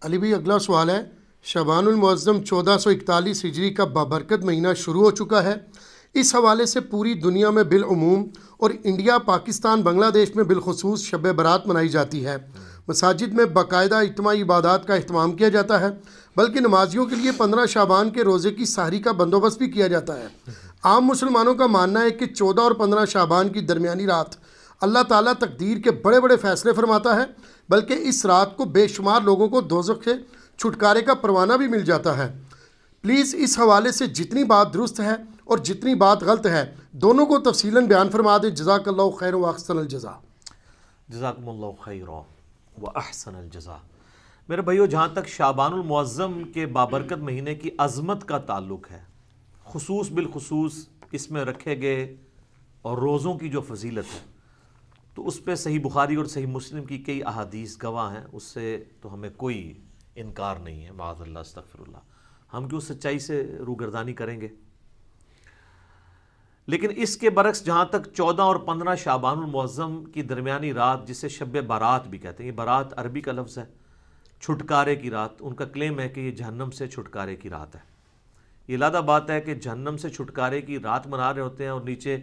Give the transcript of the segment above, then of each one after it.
علی بھائی اگلا سوال ہے، شعبان المعظم 1441 ہجری کا بابرکت مہینہ شروع ہو چکا ہے۔ اس حوالے سے پوری دنیا میں بالعموم اور انڈیا، پاکستان، بنگلہ دیش میں بالخصوص شب برات منائی جاتی ہے۔ مساجد میں باقاعدہ اجتماعی عبادات کا اہتمام کیا جاتا ہے، بلکہ نمازیوں کے لیے 15 شعبان کے روزے کی سحری کا بندوبست بھی کیا جاتا ہے۔ عام مسلمانوں کا ماننا ہے کہ 14 اور 15 شعبان کی درمیانی رات اللہ تعالیٰ تقدیر کے بڑے بڑے فیصلے فرماتا ہے، بلکہ اس رات کو بے شمار لوگوں کو دوزخ سے چھٹکارے کا پروانہ بھی مل جاتا ہے۔ پلیز اس حوالے سے جتنی بات درست ہے اور جتنی بات غلط ہے دونوں کو تفصیلاً بیان فرما دیں۔ جزاک اللہ خیر و احسن الجزا۔ جزاکم اللہ خیر و احسن الجزا۔ میرے بھائیو، جہاں تک شعبان المعظم کے بابرکت مہینے کی عظمت کا تعلق ہے، خصوص بالخصوص اس میں رکھے گئے اور روزوں کی جو فضیلت ہے، تو اس پہ صحیح بخاری اور صحیح مسلم کی کئی احادیث گواہ ہیں، اس سے تو ہمیں کوئی انکار نہیں ہے، معاذ اللہ استغفر اللہ۔ ہم کیوں سچائی سے روگردانی کریں گے؟ لیکن اس کے برعکس جہاں تک 14 اور 15 شعبان المعظم کی درمیانی رات، جسے شب برات بھی کہتے ہیں، یہ برات عربی کا لفظ ہے، چھٹکارے کی رات، ان کا کلیم ہے کہ یہ جہنم سے چھٹکارے کی رات ہے۔ یہ لادہ بات ہے کہ جہنم سے چھٹکارے کی رات منا رہے ہوتے ہیں اور نیچے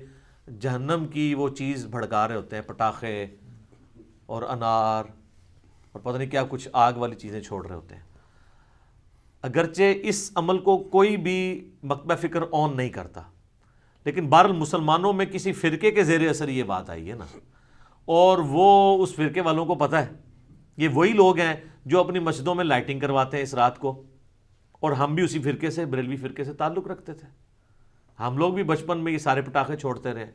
جہنم کی وہ چیز بھڑکا رہے ہوتے ہیں، پٹاخے اور انار اور پتہ نہیں کیا کچھ آگ والی چیزیں چھوڑ رہے ہوتے ہیں۔ اگرچہ اس عمل کو کوئی بھی مکتبہ فکر آن نہیں کرتا، لیکن بہرحال مسلمانوں میں کسی فرقے کے زیر اثر یہ بات آئی ہے نا، اور وہ اس فرقے والوں کو پتہ ہے، یہ وہی لوگ ہیں جو اپنی مسجدوں میں لائٹنگ کرواتے ہیں اس رات کو، اور ہم بھی اسی فرقے سے، بریلوی فرقے سے تعلق رکھتے تھے۔ ہم لوگ بھی بچپن میں یہ سارے پٹاخے چھوڑتے رہے،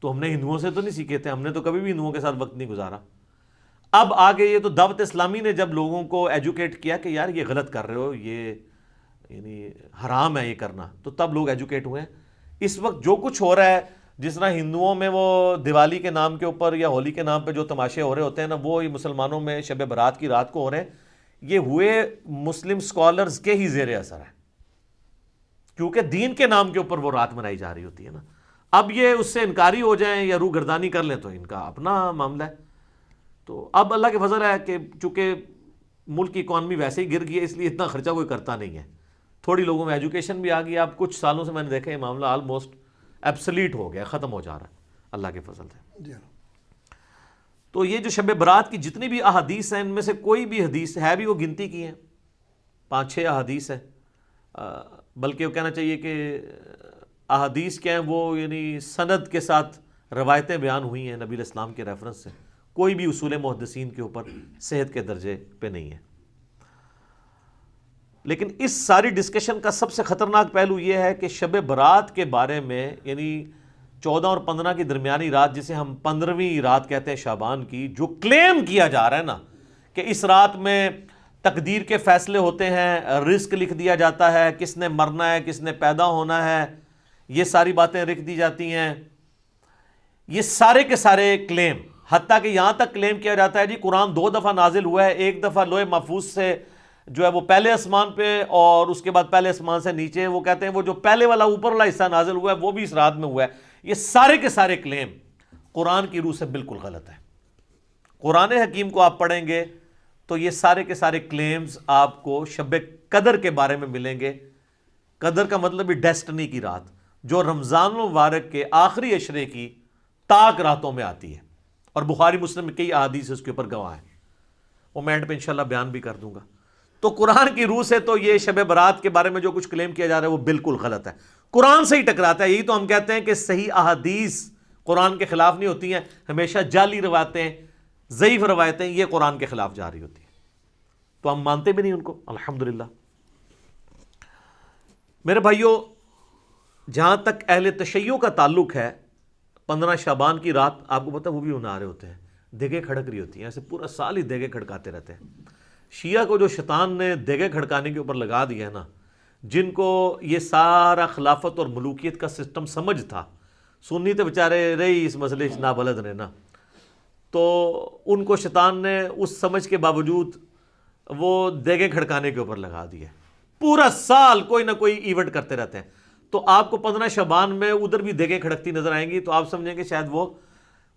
تو ہم نے ہندوؤں سے تو نہیں سیکھے تھے، ہم نے تو کبھی بھی ہندوؤں کے ساتھ وقت نہیں گزارا۔ اب آگے یہ تو دعوت اسلامی نے جب لوگوں کو ایجوکیٹ کیا کہ یار یہ غلط کر رہے ہو، یہ یعنی حرام ہے یہ کرنا، تو تب لوگ ایجوکیٹ ہوئے ہیں۔ اس وقت جو کچھ ہو رہا ہے، جس طرح ہندوؤں میں وہ دیوالی کے نام کے اوپر یا ہولی کے نام پہ جو تماشے ہو رہے ہوتے ہیں نا، وہ مسلمانوں میں شب برات کی رات کو ہو رہے ہیں، یہ ہوئے مسلم سکالرز کے ہی زیر اثر ہے، کیونکہ دین کے نام کے اوپر وہ رات منائی جا رہی ہوتی ہے نا۔ اب یہ اس سے انکاری ہو جائیں یا روح گردانی کر لیں تو ان کا اپنا معاملہ ہے۔ تو اب اللہ کے فضل ہے کہ چونکہ ملک کی اکانومی ویسے ہی گر گئی ہے، اس لیے اتنا خرچہ کوئی کرتا نہیں ہے، تھوڑی لوگوں میں ایجوکیشن بھی آ گئی۔ اب کچھ سالوں سے میں نے دیکھا یہ معاملہ آلموسٹ ایبسلیٹ ہو گیا، ختم ہو جا رہا ہے اللہ کے فضل سے۔ تو یہ جو شب برات کی جتنی بھی احادیث ہیں، ان میں سے کوئی بھی حدیث ہے بھی وہ گنتی کی ہیں، 5-6 احادیث ہیں، بلکہ وہ کہنا چاہیے کہ احادیث کیا ہیں، وہ یعنی سند کے ساتھ روایتیں بیان ہوئی ہیں نبی علیہ السلام کے ریفرنس سے، کوئی بھی اصول محدثین کے اوپر صحت کے درجے پہ نہیں ہے۔ لیکن اس ساری ڈسکشن کا سب سے خطرناک پہلو یہ ہے کہ شب برات کے بارے میں، یعنی 14 اور 15 کی درمیانی رات، جسے ہم 15ویں رات کہتے ہیں شعبان کی، جو کلیم کیا جا رہا ہے نا کہ اس رات میں تقدیر کے فیصلے ہوتے ہیں، رزق لکھ دیا جاتا ہے، کس نے مرنا ہے، کس نے پیدا ہونا ہے، یہ ساری باتیں لکھ دی جاتی ہیں، یہ سارے کے سارے کلیم، حتیٰ کہ یہاں تک کلیم کیا جاتا ہے جی قرآن 2 دفعہ نازل ہوا ہے، ایک دفعہ لوح محفوظ سے جو ہے وہ پہلے آسمان پہ، اور اس کے بعد پہلے آسمان سے نیچے، وہ کہتے ہیں وہ جو پہلے والا اوپر والا حصہ نازل ہوا ہے وہ بھی اس رات میں ہوا ہے۔ یہ سارے کے سارے کلیم قرآن کی روح سے بالکل غلط ہے۔ قرآن حکیم کو آپ پڑھیں گے تو یہ سارے کے سارے کلیمز آپ کو شب قدر کے بارے میں ملیں گے۔ قدر کا مطلب ہی ڈیسٹنی کی رات، جو رمضان المبارک کے آخری عشرے کی طاق راتوں میں آتی ہے، اور بخاری مسلم میں کئی احادیث اس کے اوپر گواہ ہیں، وہ میں اینڈ پہ انشاءاللہ بیان بھی کر دوں گا۔ تو قرآن کی روح سے تو یہ شب برات کے بارے میں جو کچھ کلیم کیا جا رہا ہے وہ بالکل غلط ہے، قرآن سے ہی ٹکراتا ہے۔ یہی تو ہم کہتے ہیں کہ صحیح احادیث قرآن کے خلاف نہیں ہوتی ہیں، ہمیشہ جعلی روایتیں، ضعیف روایتیں یہ قرآن کے خلاف جا رہی ہوتی ہیں، تو ہم مانتے بھی نہیں ان کو، الحمدللہ۔ میرے بھائیوں، جہاں تک اہل تشیع کا تعلق ہے، 15 شعبان کی رات آپ کو پتہ وہ بھی منا رہے ہوتے ہیں، دیگیں کھڑک رہی ہوتی ہیں، ایسے پورا سال ہی دیگیں کھڑکاتے رہتے ہیں۔ شیعہ کو جو شیطان نے دیگیں کھڑکانے کے اوپر لگا دیا ہے نا، جن کو یہ سارا خلافت اور ملوکیت کا سسٹم سمجھ تھا، سنی تو بیچارے رہی اس مسئلے سے نابلد رہے نا، تو ان کو شیطان نے اس سمجھ کے باوجود وہ دیگیں کھڑکانے کے اوپر لگا دیا، پورا سال کوئی نہ کوئی ایونٹ کرتے رہتے ہیں۔ تو آپ کو 15 شعبان میں ادھر بھی دیگیں کھڑکتی نظر آئیں گی، تو آپ سمجھیں کہ شاید وہ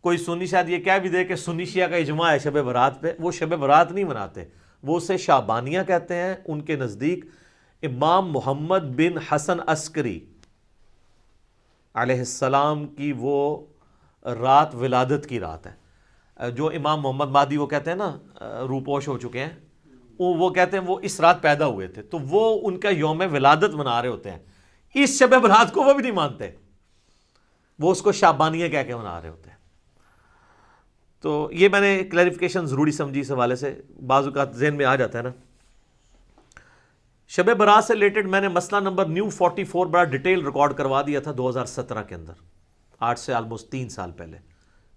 کوئی سنی شاید یہ کہہ بھی دے کہ سنی شیعہ کا اجماع ہے شب برات پہ، وہ شب برات نہیں مناتے، وہ اسے شعبانیہ کہتے ہیں. ان کے نزدیک امام محمد بن حسن عسکری علیہ السلام کی وہ رات ولادت کی رات ہے. جو امام محمد مہدی وہ کہتے ہیں نا روپوش ہو چکے ہیں, وہ کہتے ہیں وہ اس رات پیدا ہوئے تھے, تو وہ ان کا یوم ولادت منا رہے ہوتے ہیں. اس شب برات کو وہ بھی نہیں مانتے, وہ اس کو شعبانیہ کہہ کے منا رہے ہوتے ہیں. تو یہ میں نے کلیریفیکیشن ضروری سمجھی اس حوالے سے, بعض اوقات ذہن میں آ جاتا ہے نا. شب برات سے ریلیٹڈ میں نے مسئلہ نمبر نیو 44 بڑا ڈیٹیل ریکارڈ کروا دیا تھا 2017 کے اندر, 8 سے آلموسٹ 3 سال پہلے.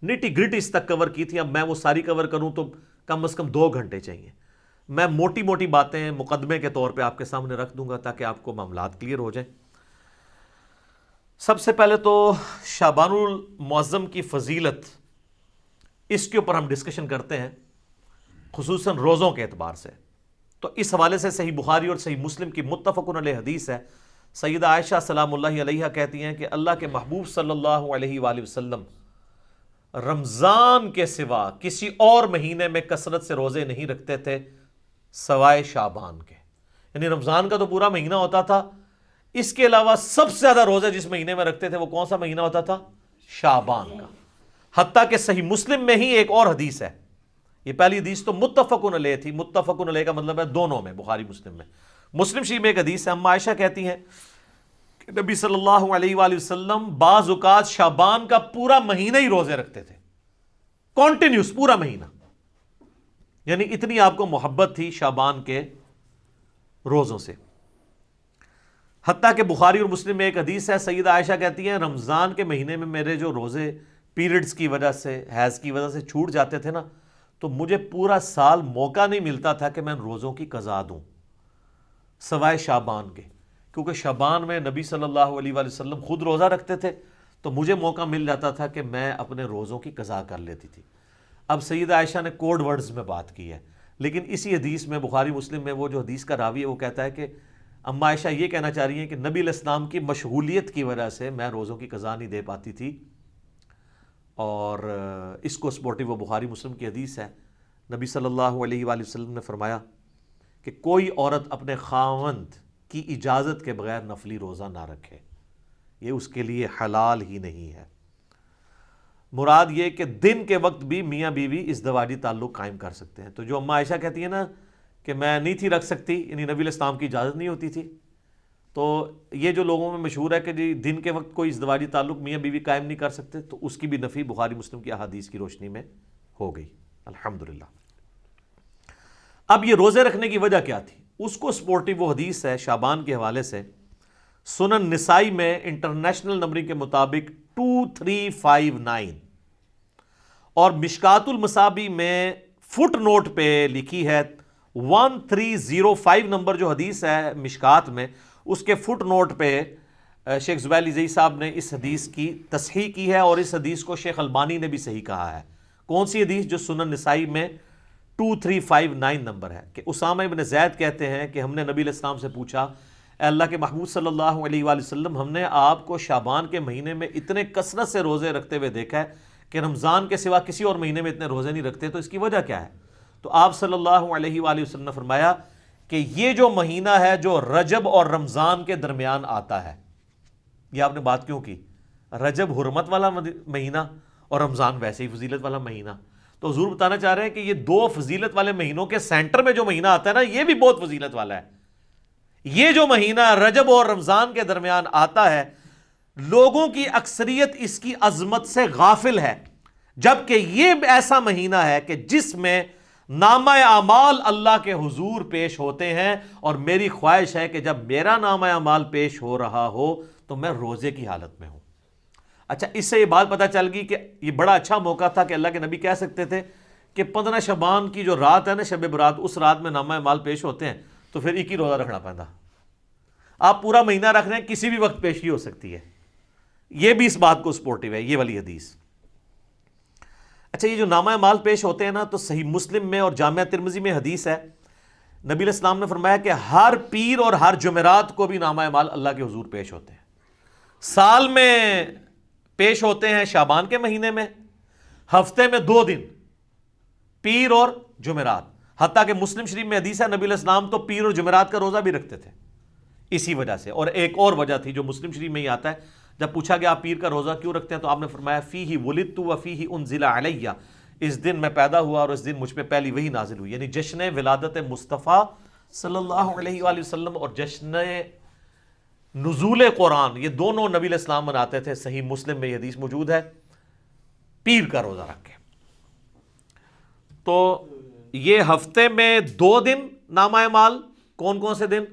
نیٹی گریٹی اس تک کور کی تھی. اب میں وہ ساری کور کروں تو کم از کم 2 گھنٹے چاہیے. میں موٹی موٹی باتیں مقدمے کے طور پہ آپ کے سامنے رکھ دوں گا تاکہ آپ کو معاملات کلیئر ہو جائیں. سب سے پہلے تو شعبان المعظم کی فضیلت, اس کے اوپر ہم ڈسکشن کرتے ہیں خصوصاً روزوں کے اعتبار سے. تو اس حوالے سے صحیح بخاری اور صحیح مسلم کی متفقن علیہ حدیث ہے. سیدہ عائشہ سلام اللہ علیہا کہتی ہیں کہ اللہ کے محبوب صلی اللہ علیہ وآلہ وسلم رمضان کے سوا کسی اور مہینے میں کثرت سے روزے نہیں رکھتے تھے سوائے شعبان کے. یعنی رمضان کا تو پورا مہینہ ہوتا تھا, اس کے علاوہ سب سے زیادہ روزے جس مہینے میں رکھتے تھے وہ کون سا مہینہ ہوتا تھا؟ شعبان کا. حتیٰ کہ صحیح مسلم میں ہی ایک اور حدیث ہے, یہ پہلی حدیث تو متفقن علیہ تھی. متفقن علیہ کا مطلب ہے دونوں میں, بخاری مسلم میں. مسلم شریف میں ایک حدیث ہے, اما عائشہ کہتی ہیں کہ نبی صلی اللہ علیہ وآلہ وسلم بعض اوقات شعبان کا پورا مہینہ ہی روزے رکھتے تھے, کانٹینیوس پورا مہینہ. یعنی اتنی آپ کو محبت تھی شعبان کے روزوں سے. حتیٰ کہ بخاری اور مسلم میں ایک حدیث ہے, سیدہ عائشہ کہتی ہیں رمضان کے مہینے میں میرے جو روزے پیریڈز کی وجہ سے, حیض کی وجہ سے چھوٹ جاتے تھے نا, تو مجھے پورا سال موقع نہیں ملتا تھا کہ میں روزوں کی قضا دوں سوائے شعبان کے, کیونکہ شعبان میں نبی صلی اللہ علیہ وآلہ وسلم خود روزہ رکھتے تھے, تو مجھے موقع مل جاتا تھا کہ میں اپنے روزوں کی قضا کر لیتی تھی. اب سیدہ عائشہ نے کوڈ ورڈز میں بات کی ہے, لیکن اسی حدیث میں بخاری مسلم میں وہ جو حدیث کا راوی ہے وہ کہتا ہے کہ اما عائشہ یہ کہنا چاہ رہی ہیں کہ نبی علیہ السلام کی مشغولیت کی وجہ سے میں روزوں کی قضا نہیں دے پاتی تھی. اور اس کو سپورٹو وہ بخاری مسلم کی حدیث ہے. نبی صلی اللہ علیہ وآلہ وسلم نے فرمایا کہ کوئی عورت اپنے خاوند کی اجازت کے بغیر نفلی روزہ نہ رکھے, یہ اس کے لیے حلال ہی نہیں ہے. مراد یہ کہ دن کے وقت بھی میاں بیوی ازدواجی تعلق قائم کر سکتے ہیں. تو جو اما عائشہ کہتی ہے نا کہ میں نہیں تھی رکھ سکتی, یعنی نبی علیہ السلام کی اجازت نہیں ہوتی تھی, تو یہ جو لوگوں میں مشہور ہے کہ جی دن کے وقت کوئی ازدواجی تعلق میاں بیوی قائم نہیں کر سکتے, تو اس کی بھی نفی بخاری مسلم کی احادیث کی روشنی میں ہو گئی الحمدللہ. اب یہ روزے رکھنے کی وجہ کیا تھی, اس کو سپورٹو وہ حدیث ہے شعبان کے حوالے سے. سنن نسائی میں انٹرنیشنل نمبرنگ کے مطابق 2359 اور مشکات المصابی میں فٹ نوٹ پہ لکھی ہے 1305 نمبر جو حدیث ہے مشکات میں, اس کے فٹ نوٹ پہ شیخ زبیر زئی صاحب نے اس حدیث کی تصحیح کی ہے, اور اس حدیث کو شیخ البانی نے بھی صحیح کہا ہے. کون سی حدیث؟ جو سنن نسائی میں 2359 نمبر ہے, کہ اسامہ ابن زید کہتے ہیں کہ ہم نے نبی علیہ السلام سے پوچھا اے اللہ کے محبوب صلی اللہ علیہ وآلہ وسلم, ہم نے آپ کو شعبان کے مہینے میں اتنے کثرت سے روزے رکھتے ہوئے دیکھا ہے کہ رمضان کے سوا کسی اور مہینے میں اتنے روزے نہیں رکھتے, تو اس کی وجہ کیا ہے؟ تو آپ صلی اللہ علیہ وآلہ وسلم نے فرمایا کہ یہ جو مہینہ ہے جو رجب اور رمضان کے درمیان آتا ہے. یہ آپ نے بات کیوں کی؟ رجب حرمت والا مہینہ اور رمضان ویسے ہی فضیلت والا مہینہ. تو حضور بتانا چاہ رہے ہیں کہ یہ دو فضیلت والے مہینوں کے سینٹر میں جو مہینہ آتا ہے نا, یہ بھی بہت فضیلت والا ہے. یہ جو مہینہ رجب اور رمضان کے درمیان آتا ہے, لوگوں کی اکثریت اس کی عظمت سے غافل ہے, جبکہ یہ ایسا مہینہ ہے کہ جس میں نامہ اعمال اللہ کے حضور پیش ہوتے ہیں, اور میری خواہش ہے کہ جب میرا نامہ اعمال پیش ہو رہا ہو تو میں روزے کی حالت میں ہوں. اچھا, اس سے یہ بات پتہ چل گئی کہ یہ بڑا اچھا موقع تھا کہ اللہ کے نبی کہہ سکتے تھے کہ 15 شعبان کی جو رات ہے نا, شب برات, اس رات میں نامہ اعمال پیش ہوتے ہیں, تو پھر ایک ہی روزہ رکھنا پڑتا. آپ پورا مہینہ رکھ رہے ہیں, کسی بھی وقت پیشگی ہو سکتی ہے. یہ بھی اس بات کو سپورٹو ہے یہ والی حدیث. اچھا, یہ جو نامہ اعمال پیش ہوتے ہیں نا, تو صحیح مسلم میں اور جامعہ ترمذی میں حدیث ہے, نبی علیہ السلام نے فرمایا کہ ہر پیر اور ہر جمعرات کو بھی نامہ اعمال اللہ کے حضور پیش ہوتے ہیں. سال میں پیش ہوتے ہیں شعبان کے مہینے میں, ہفتے میں 2 دن پیر اور جمعرات, حتیٰ کہ مسلم شریف میں حدیث ہے نبی علیہ السلام تو پیر اور جمعرات کا روزہ بھی رکھتے تھے اسی وجہ سے. اور ایک اور وجہ تھی جو مسلم شریف میں ہی آتا ہے, جب پوچھا گیا آپ پیر کا روزہ کیوں رکھتے ہیں تو آپ نے فرمایا فیہ ولدت و فیہ انزل علیہ, اس دن میں پیدا ہوا اور اس دن مجھ پہ پہلی وحی نازل ہوئی. یعنی جشن ولادت مصطفیٰ صلی اللہ علیہ وآلہ وسلم اور جشن نزول قرآن, یہ دونوں نبی علیہ السلام مناتے تھے. صحیح مسلم میں یہ حدیث موجود ہے پیر کا روزہ رکھ کے. تو یہ ہفتے میں 2 دن نامہ اعمال, کون کون سے دن؟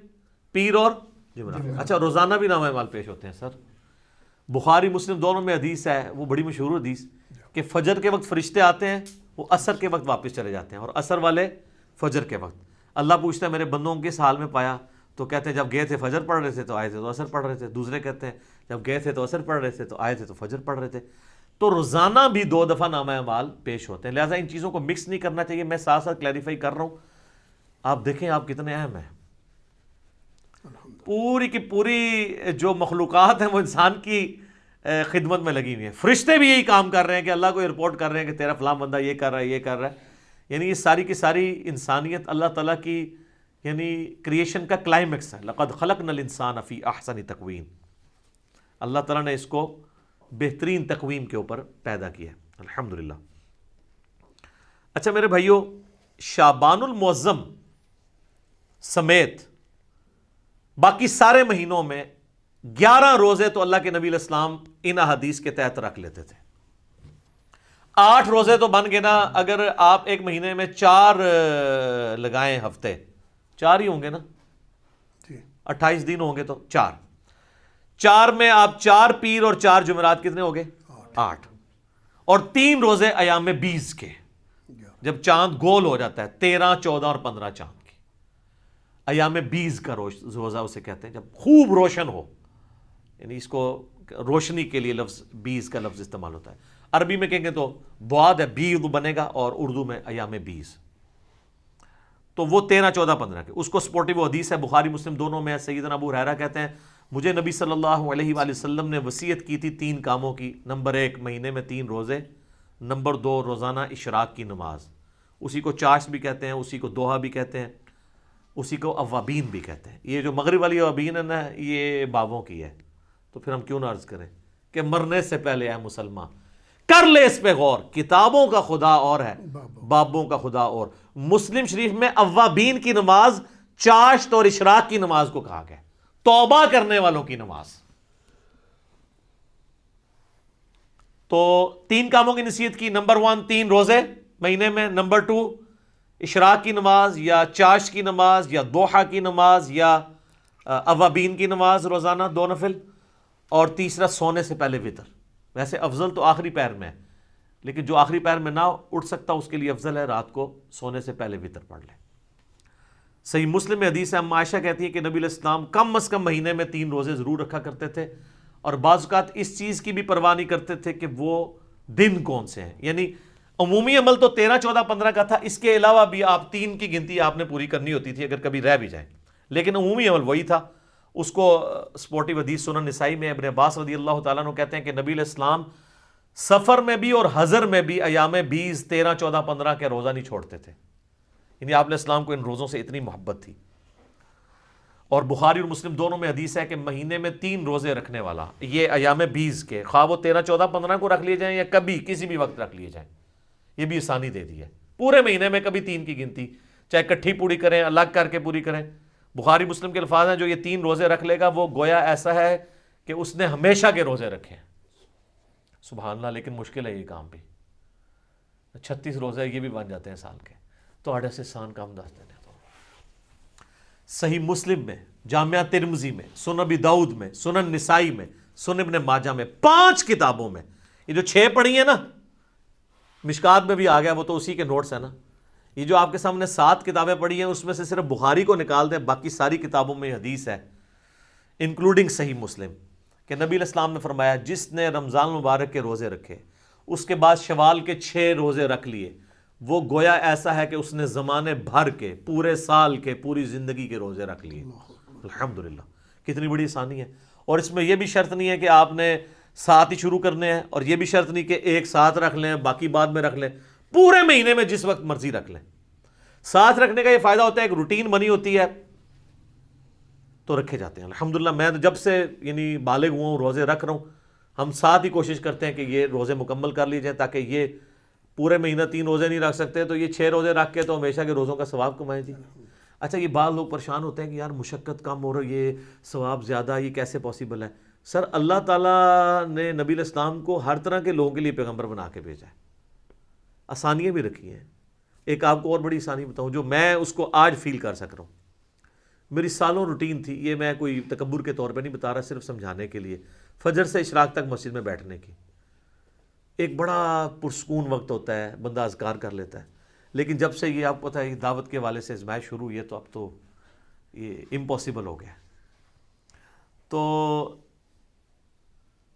پیر اور جمعرات. اچھا روزانہ بھی نامہ اعمال پیش ہوتے ہیں سر؟ بخاری مسلم دونوں میں حدیث ہے, وہ بڑی مشہور حدیث کہ فجر کے وقت فرشتے آتے ہیں, وہ عصر کے وقت واپس چلے جاتے ہیں, اور عصر والے فجر کے وقت. اللہ پوچھتا ہے میرے بندوں کو کس حال میں پایا؟ تو کہتے ہیں جب گئے تھے فجر پڑھ رہے تھے تو آئے تھے تو عصر پڑھ رہے تھے. دوسرے کہتے ہیں جب گئے تھے تو عصر پڑھ رہے تھے تو آئے تھے تو فجر پڑھ رہے تھے. تو روزانہ بھی 2 دفعہ نامہ اعمال پیش ہوتے ہیں. لہٰذا ان چیزوں کو مکس نہیں کرنا چاہیے. میں ساتھ ساتھ کلیریفائی کر رہا ہوں, آپ دیکھیں آپ کتنے اہم ہیں. پوری کی پوری جو مخلوقات ہیں وہ انسان کی خدمت میں لگی ہوئی ہیں. فرشتے بھی یہی کام کر رہے ہیں کہ اللہ کو رپورٹ کر رہے ہیں کہ تیرا فلاں بندہ یہ کر رہا ہے, یہ کر رہا ہے. یعنی یہ ساری کی ساری انسانیت اللہ تعالیٰ کی یعنی کریشن کا کلائمیکس ہے. لقد خلقنا الانسان فی احسن تقویم. اللہ تعالیٰ نے اس کو بہترین تقویم کے اوپر پیدا کیا ہے, الحمدللہ. اچھا میرے بھائیو, شعبان المعظم سمیت باقی سارے مہینوں میں 11 روزے تو اللہ کے نبی علیہ السلام ان احادیث کے تحت رکھ لیتے تھے. 8 روزے تو بن گئے نا. اگر آپ ایک مہینے میں 4 لگائیں, ہفتے 4 ہی ہوں گے نا, 28 دن ہوں گے تو 4 میں آپ 4 پیر اور 4 جمعرات کتنے ہو گئے؟ 8. اور 3 روزے ایام 20 کے, جب چاند گول ہو جاتا ہے 13, 14 اور 15 چاند کی, ایام 20 کا روزہ اسے کہتے ہیں, جب خوب روشن ہو. یعنی اس کو روشنی کے لیے لفظ 20 کا لفظ استعمال ہوتا ہے. عربی میں کہیں گے تو بعد ہے, بیض بنے گا, اور اردو میں ایام 20. تو وہ 13, 14, 15 کے, اس کو سپورٹیو حدیث ہے بخاری مسلم دونوں میں. سیدنا ابو ہریرہ کہتے ہیں مجھے نبی صلی اللہ علیہ وآلہ وسلم نے وصیت کی تھی 3 کاموں کی. نمبر 1 مہینے میں 3 روزے. نمبر 2 روزانہ اشراق کی نماز, اسی کو چاشت بھی کہتے ہیں, اسی کو دوحہ بھی کہتے ہیں, اسی کو اوابین بھی کہتے ہیں. یہ جو مغرب والی اوابین ہے نا, یہ بابوں کی ہے. تو پھر ہم کیوں نہ عرض کریں کہ مرنے سے پہلے اے مسلمان کر لے اس پہ غور, کتابوں کا خدا اور ہے, بابوں کا خدا اور. مسلم شریف میں اوابین کی نماز چاشت اور اشراق کی نماز کو کہا گیا, توبہ کرنے والوں کی نماز. تو 3 کاموں کی نصیحت کی. نمبر 1 3 روزے مہینے میں. نمبر 2 اشراق کی نماز یا چاشت کی نماز یا دوحہ کی نماز یا اوابین کی نماز روزانہ 2 نفل. اور تیسرا سونے سے پہلے وتر. ویسے افضل تو آخری پہر میں ہے, لیکن جو آخری پہر میں نہ اٹھ سکتا اس کے لیے افضل ہے رات کو سونے سے پہلے وتر پڑھ لے. صحیح مسلم میں حدیث ہے, اما عائشہ کہتی ہے کہ نبی علیہ السلام کم از کم مہینے میں 3 روزے ضرور رکھا کرتے تھے, اور بعض اوقات اس چیز کی بھی پرواہ نہیں کرتے تھے کہ وہ دن کون سے ہیں. یعنی عمومی عمل تو 13, 14, 15 کا تھا, اس کے علاوہ بھی آپ 3 کی گنتی آپ نے پوری کرنی ہوتی تھی اگر کبھی رہ بھی جائیں, لیکن عمومی عمل وہی تھا. اس کو سپورٹیو حدیث سنن نسائی میں ابن عباس رضی اللہ تعالیٰ عنہ کہتے ہیں کہ نبی علیہ السلام سفر میں بھی اور حضر میں بھی ایام 20, 13, 14, 15 کے روزہ نہیں چھوڑتے تھے. یعنی آپ علیہ السلام کو ان روزوں سے اتنی محبت تھی. اور بخاری اور مسلم دونوں میں حدیث ہے کہ مہینے میں 3 روزے رکھنے والا, یہ ایام 20 کے, خواہ وہ 13, 14, 15 کو رکھ لیے جائیں یا کبھی کسی بھی وقت رکھ لیے جائیں, یہ بھی آسانی دے دی ہے. پورے مہینے میں کبھی 3 کی گنتی, چاہے کٹھی پوری کریں, الگ کر کے پوری کریں. بخاری مسلم کے الفاظ ہیں جو یہ 3 روزے رکھ لے گا وہ گویا ایسا ہے کہ اس نے ہمیشہ کے روزے رکھے ہیں. سبحان اللہ, لیکن مشکل ہے یہ کام بھی. 36 روزے یہ بھی بن جاتے ہیں سال کے, تو آڑے سے سان کام دس دینے. تو صحیح مسلم میں, جامعہ ترمذی میں, سنن ابی داؤد میں, سنن نسائی میں, سنن ابن ماجہ میں, 5 کتابوں میں, یہ جو 6 پڑھی ہیں نا, مشکات میں بھی آ گیا, وہ تو اسی کے نوٹس ہیں نا. یہ جو آپ کے سامنے 7 کتابیں پڑھی ہیں اس میں سے صرف بخاری کو نکال دیں, باقی ساری کتابوں میں حدیث ہے انکلوڈنگ صحیح مسلم کہ نبی علیہ السلام نے فرمایا جس نے رمضان مبارک کے روزے رکھے اس کے بعد شوال کے 6 روزے رکھ لیے, وہ گویا ایسا ہے کہ اس نے زمانے بھر کے, پورے سال کے, پوری زندگی کے روزے رکھ لیے. الحمدللہ, کتنی بڑی آسانی ہے. اور اس میں یہ بھی شرط نہیں ہے کہ آپ نے 7 ہی شروع کرنے ہیں, اور یہ بھی شرط نہیں کہ ایک ساتھ رکھ لیں باقی بعد میں رکھ لیں. پورے مہینے میں جس وقت مرضی رکھ لیں. ساتھ رکھنے کا یہ فائدہ ہوتا ہے، ایک روٹین بنی ہوتی ہے تو رکھے جاتے ہیں۔ الحمدللہ میں تو جب سے یعنی بالغ ہوا ہوں روزے رکھ رہا ہوں، ہم ساتھ ہی کوشش کرتے ہیں کہ یہ روزے مکمل کر لیے جائیں، تاکہ یہ پورے مہینہ 3 روزے نہیں رکھ سکتے تو یہ 6 روزے رکھ کے تو ہمیشہ کے روزوں کا ثواب کمائیں جی۔ اچھا یہ بعض لوگ پریشان ہوتے ہیں کہ یار مشقت کم ہو رہی ہے، ثواب زیادہ، یہ کیسے پاسبل ہے؟ سر اللہ تعالیٰ نے نبی علیہ السلام کو ہر طرح کے لوگوں کے لیے پیغمبر بنا کے بھیجا ہے، آسانیاں بھی رکھی ہیں۔ ایک آپ کو اور بڑی آسانی بتاؤں جو میں اس کو آج فیل کر سک رہا ہوں، میری سالوں روٹین تھی، یہ میں کوئی تکبر کے طور پہ نہیں بتا رہا، صرف سمجھانے کے لیے، فجر سے اشراق تک مسجد میں بیٹھنے کی ایک بڑا پرسکون وقت ہوتا ہے، بندہ اذکار کر لیتا ہے۔ لیکن جب سے یہ آپ کو پتہ ہے دعوت کے والے سے ازمائش شروع ہوئی ہے تو اب تو یہ امپاسبل ہو گیا۔ تو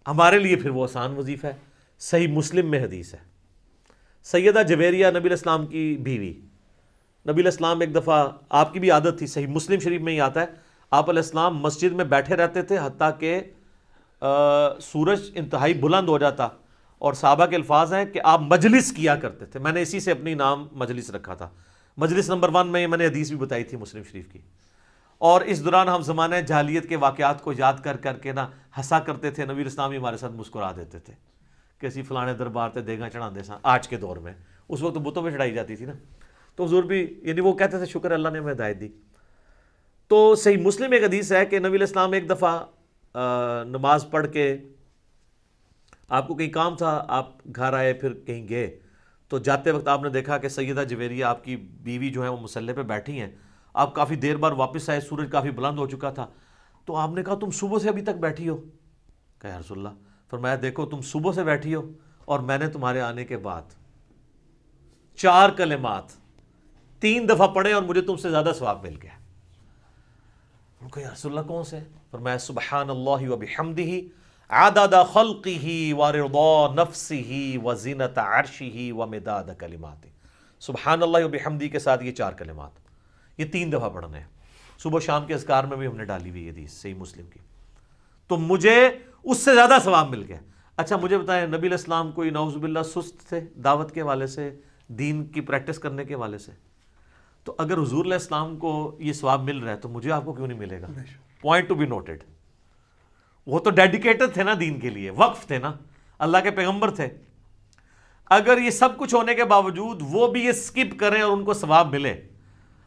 ہمارے لیے پھر وہ آسان وظیفہ ہے۔ صحیح مسلم میں حدیث ہے، سیدہ جویریہ نبی علیہ السلام کی بیوی، نبی علیہ السلام ایک دفعہ، آپ کی بھی عادت تھی، صحیح مسلم شریف میں ہی آتا ہے، آپ علیہ السلام مسجد میں بیٹھے رہتے تھے حتیٰ کہ سورج انتہائی بلند ہو جاتا، اور صحابہ کے الفاظ ہیں کہ آپ مجلس کیا کرتے تھے۔ میں نے اسی سے اپنی نام مجلس رکھا تھا، مجلس نمبر 1 میں نے حدیث بھی بتائی تھی مسلم شریف کی۔ اور اس دوران ہم زمانہ جاہلیت کے واقعات کو یاد کر کر کے نا ہنسا کرتے تھے، نبی اسلام ہی ہمارے ساتھ مسکرا دیتے تھے کہ اسی فلانے دربار تے دیگاں چڑھاندے ساں۔ آج کے دور میں، اس وقت بتوں میں چڑھائی جاتی تھی نا، تو حضور بھی یعنی وہ کہتے تھے شکر اللہ نے ہمیں ہدایت دی۔ تو صحیح مسلم ایک حدیث ہے کہ نبی علیہ السلام ایک دفعہ نماز پڑھ کے، آپ کو کہیں کام تھا، آپ گھر آئے پھر کہیں گئے، تو جاتے وقت آپ نے دیکھا کہ سیدہ جویریہ آپ کی بیوی جو ہے وہ مصلی پہ بیٹھی ہیں، آپ کافی دیر بعد واپس آئے، سورج کافی بلند ہو چکا تھا، تو آپ نے کہا تم صبح سے ابھی تک بیٹھی ہو؟ کہا یا رسول اللہ، فرمایا دیکھو تم صبح سے بیٹھی ہو اور میں نے تمہارے آنے کے بعد 4 کلمات 3 دفعہ پڑھے اور مجھے تم سے زیادہ ثواب مل گیا۔ ان کو یا رسول اللہ کون سے؟ فرمایا سبحان اللہ وبحمدہ عدد خلقہ ورضا نفسہ وزنۃ عرشہ ومداد کلماتہ۔ سبحان اللہ وبحمدہ کے ساتھ یہ 4 کلمات، یہ 3 دفعہ پڑھنے ہیں، صبح شام کے اذکار میں بھی ہم نے ڈالی ہوئی حدیث صحیح مسلم کی، تو مجھے اس سے زیادہ ثواب مل گیا۔ اچھا مجھے بتائیں، نبی علیہ السلام کوئی نعوذ باللہ سست تھے دعوت کے والے سے، دین کی پریکٹس کرنے کے والے سے؟ تو اگر حضور علیہ السلام کو یہ ثواب مل رہا ہے تو مجھے آپ کو کیوں نہیں ملے گا؟ Point to be noted. وہ تو ڈیڈیکیٹڈ تھے نا دین کے لیے، وقف تھے نا، اللہ کے پیغمبر تھے۔ اگر یہ سب کچھ ہونے کے باوجود وہ بھی یہ سکپ کریں اور ان کو ثواب ملے،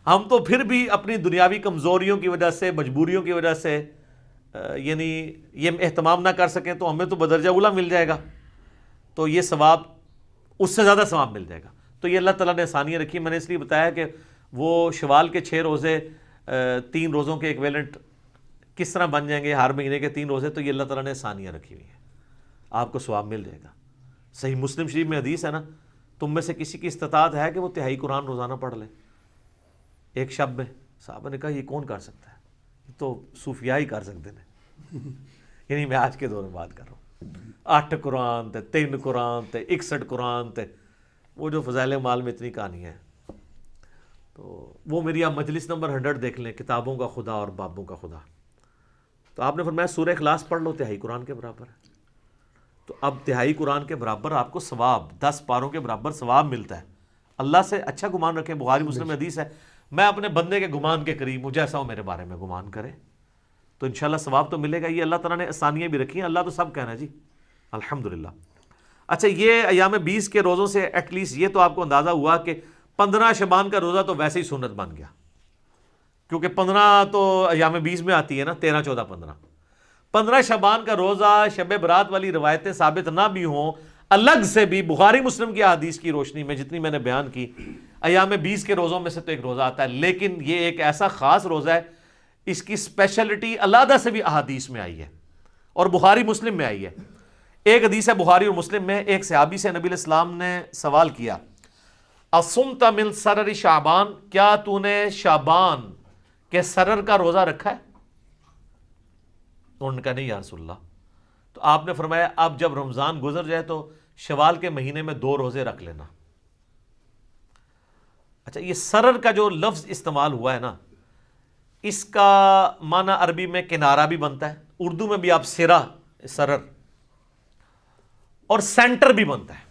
ہم تو پھر بھی اپنی دنیاوی کمزوریوں کی وجہ سے، مجبوریوں کی وجہ سے یعنی یہ اہتمام نہ کر سکیں تو ہمیں تو بدرجہ اولیٰ مل جائے گا، تو یہ ثواب اس سے زیادہ ثواب مل جائے گا۔ تو یہ اللہ تعالیٰ نے آسانیاں رکھی۔ میں نے اس لیے بتایا کہ وہ شوال کے 6 روزے 3 روزوں کے ایکویلنٹ کس طرح بن جائیں گے، ہر مہینے کے 3 روزے، تو یہ اللہ تعالیٰ نے آسانیاں رکھی ہوئی ہیں، آپ کو ثواب مل جائے گا۔ صحیح مسلم شریف میں حدیث ہے نا، تم میں سے کسی کی استطاعت ہے کہ وہ 3 قرآن روزانہ پڑھ لے ایک شب میں؟ صحابہ نے کہا یہ کون کر سکتا ہے؟ یہ تو صوفیاء ہی کر سکتے ہیں۔ یعنی میں آج کے دور میں بات کر رہا ہوں، 8 قرآن تے 3 قرآن تے 61 قرآن تے وہ جو فضائل مال میں اتنی کہانی ہے، تو وہ میری آپ مجلس نمبر 100 دیکھ لیں، کتابوں کا خدا اور بابوں کا خدا۔ تو آپ نے فرمایا سورہ اخلاص پڑھ لو، 3 قرآن کے برابر ہے۔ تو اب 3 قرآن کے برابر آپ کو ثواب، 10 پاروں کے برابر ثواب ملتا ہے۔ اللہ سے اچھا گمان رکھیں، بخاری مسلم میں حدیث ہے، میں اپنے بندے کے گمان کے قریب ہوں، جیسا وہ میرے بارے میں گمان کرے، تو انشاءاللہ ثواب تو ملے گا۔ یہ اللہ تعالیٰ نے آسانیاں بھی رکھی ہیں، اللہ تو سب کہنا ہے جی الحمدللہ۔ اچھا یہ ایام 20 کے روزوں سے ایٹ لیسٹ یہ تو آپ کو اندازہ ہوا کہ 15 شعبان کا روزہ تو ویسے ہی سنت بن گیا، کیونکہ 15 تو ایام 20 میں آتی ہے نا، 13 14 15 15 شعبان کا روزہ، شب برات والی روایتیں ثابت نہ بھی ہوں، الگ سے بھی بخاری مسلم کی احادیث کی روشنی میں جتنی میں نے بیان کی، ایام 20 کے روزوں میں سے تو ایک روزہ آتا ہے، لیکن یہ ایک ایسا خاص روزہ ہے، اس کی اسپیشلٹی علیحدہ سے بھی احادیث میں آئی ہے اور بخاری مسلم میں آئی ہے۔ ایک حدیث ہے بخاری اور مسلم میں، ایک صحابی سے نبی علیہ السلام نے سوال کیا، اصمت من سرر شعبان، کیا تو نے شعبان کے سرر کا روزہ رکھا ہے؟ انہوں نے کہا نہیں یا رسول اللہ۔ تو آپ نے فرمایا اب جب رمضان گزر جائے تو شوال کے مہینے میں 2 روزے رکھ لینا۔ اچھا یہ سرر کا جو لفظ استعمال ہوا ہے نا، اس کا معنی عربی میں کنارہ بھی بنتا ہے، اردو میں بھی آپ سرا، سرر، اور سینٹر بھی بنتا ہے۔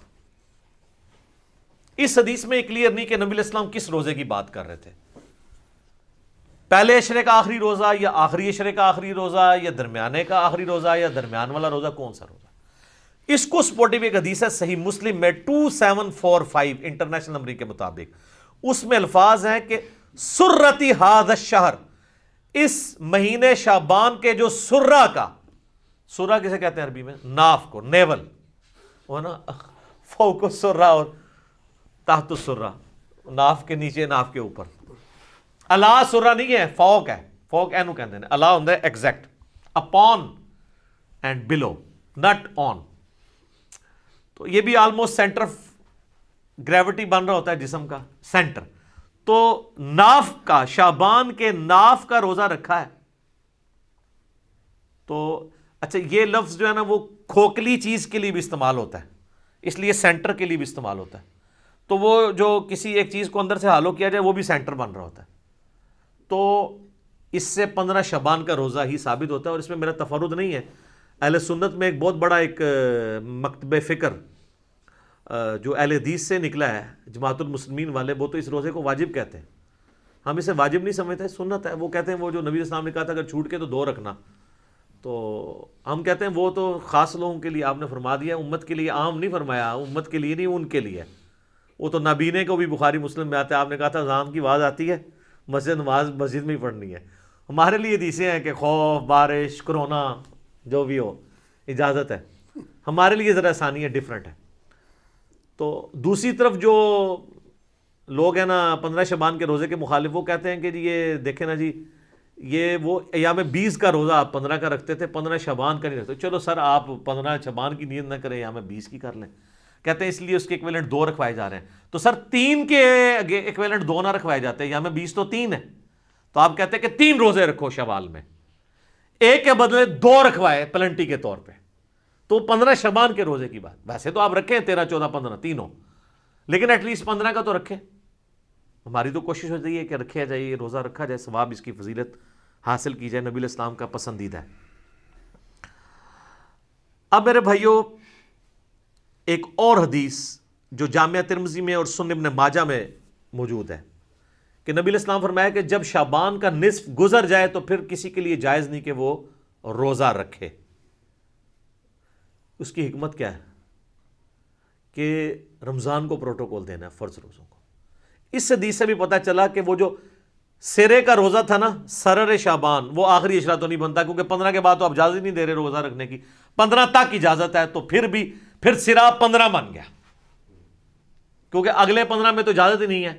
اس حدیث میں کلیئر نہیں کہ نبی علیہ السلام کس روزے کی بات کر رہے تھے، پہلے عشرے کا آخری روزہ یا آخری عشرے کا آخری روزہ یا درمیانے کا آخری روزہ یا درمیان والا روزہ، کون سا روزہ؟ اس کو سپورٹیو ایک حدیث ہے صحیح مسلم میں 2745 انٹرنیشنل نمبر کے مطابق، اس میں الفاظ ہیں کہ سرتی ھذا الشہر، اس مہینے شعبان کے جو سرہ کا، سرہ کسے کہتے ہیں عربی میں؟ ناف کو، نیول، وہ نا فوق السرہ اور تحت السرہ، ناف کے نیچے ناف کے اوپر، اللہ سرہ نہیں ہے، فوق ہے، فوق اینو کہتے ہیں، اللہ ہوتا ہے ایگزیکٹ، اپون اینڈ بلو، نٹ آن، تو یہ بھی آلموسٹ سینٹر آف گریوٹی بن رہا ہوتا ہے جسم کا سینٹر، تو ناف کا، شعبان کے ناف کا روزہ رکھا ہے، تو اچھا یہ لفظ جو ہے نا وہ کھوکھلی چیز کے لیے بھی استعمال ہوتا ہے، اس لیے سینٹر کے لیے بھی استعمال ہوتا ہے، تو وہ جو کسی ایک چیز کو اندر سے ہالو کیا جائے وہ بھی سینٹر بن رہا ہوتا ہے، تو اس سے 15 شعبان کا روزہ ہی ثابت ہوتا ہے، اور اس میں میرا تفرد نہیں ہے، اہل سنت میں ایک بہت بڑا ایک مکتب فکر جو اہل حدیث سے نکلا ہے، جماعت المسلمین والے، وہ تو اس روزے کو واجب کہتے ہیں، ہم اسے واجب نہیں سمجھتے، سنت ہے، وہ کہتے ہیں وہ جو نبی علیہ السلام نے کہا تھا اگر چھوٹ کے تو 2 رکھنا، تو ہم کہتے ہیں وہ تو خاص لوگوں کے لیے آپ نے فرما دیا، امت کے لیے عام نہیں فرمایا، امت کے لیے نہیں، ان کے لیے، وہ تو نابینے کو بھی بخاری مسلم میں آتا ہے، آپ نے کہا تھا اذان کی آواز آتی ہے نماز مسجد میں ہی پڑھنی ہے، ہمارے لیے حدیثیں ہیں کہ خوف، بارش، کرونا جو بھی ہو اجازت ہے، ہمارے لیے ذرا آسانی ہے، ڈیفرنٹ ہے۔ تو دوسری طرف جو لوگ ہیں نا 15 شعبان کے روزے کے مخالف، وہ کہتے ہیں کہ جی یہ دیکھیں نا جی، یہ وہ ایام 20 کا روزہ آپ 15 کا رکھتے تھے، 15 شعبان کا نہیں رکھتے، چلو سر آپ 15 شعبان کی نیت نہ کریں، ایام 20 کی کر لیں، کہتے ہیں اس لیے اس کے ایکویلنٹ 2 رکھوائے جا رہے ہیں، تو سر 3 کے ایکویلنٹ 2 نہ رکھوائے جاتے ہیں، ایام 20 تو 3 ہے، تو آپ کہتے ہیں کہ 3 روزے رکھو شوال میں، ایک کے بدلے 2 رکھوائے پلنٹی کے طور پہ، تو 15 شعبان کے روزے کی بات، ویسے تو آپ رکھیں 13 14 15 تینوں، لیکن ایٹ لیسٹ 15 کا تو رکھیں، ہماری تو کوشش ہوتی ہے کہ رکھا جائے، یہ روزہ رکھا جائے، ثواب اس کی فضیلت حاصل کی جائے، نبی علیہ السلام کا پسندیدہ ہے۔ اب میرے بھائیوں ایک اور حدیث جو جامعہ ترمذی میں اور سنن ابن ماجہ میں موجود ہے کہ نبی علیہ السلام فرمایا کہ جب شعبان کا نصف گزر جائے تو پھر کسی کے لیے جائز نہیں کہ وہ روزہ رکھے۔ اس کی حکمت کیا ہے کہ رمضان کو پروٹوکول دینا ہے، فرض روزوں کو۔ اس حدیث سے بھی پتہ چلا کہ وہ جو سرے کا روزہ تھا نا، سرر شعبان، وہ آخری عشرہ تو نہیں بنتا، کیونکہ 15 کے بعد تو آپ اجازت نہیں دے رہے روزہ رکھنے کی، 15 تک اجازت ہے، تو پھر سرا 15 بن گیا، کیونکہ اگلے 15 میں تو اجازت ہی نہیں ہے۔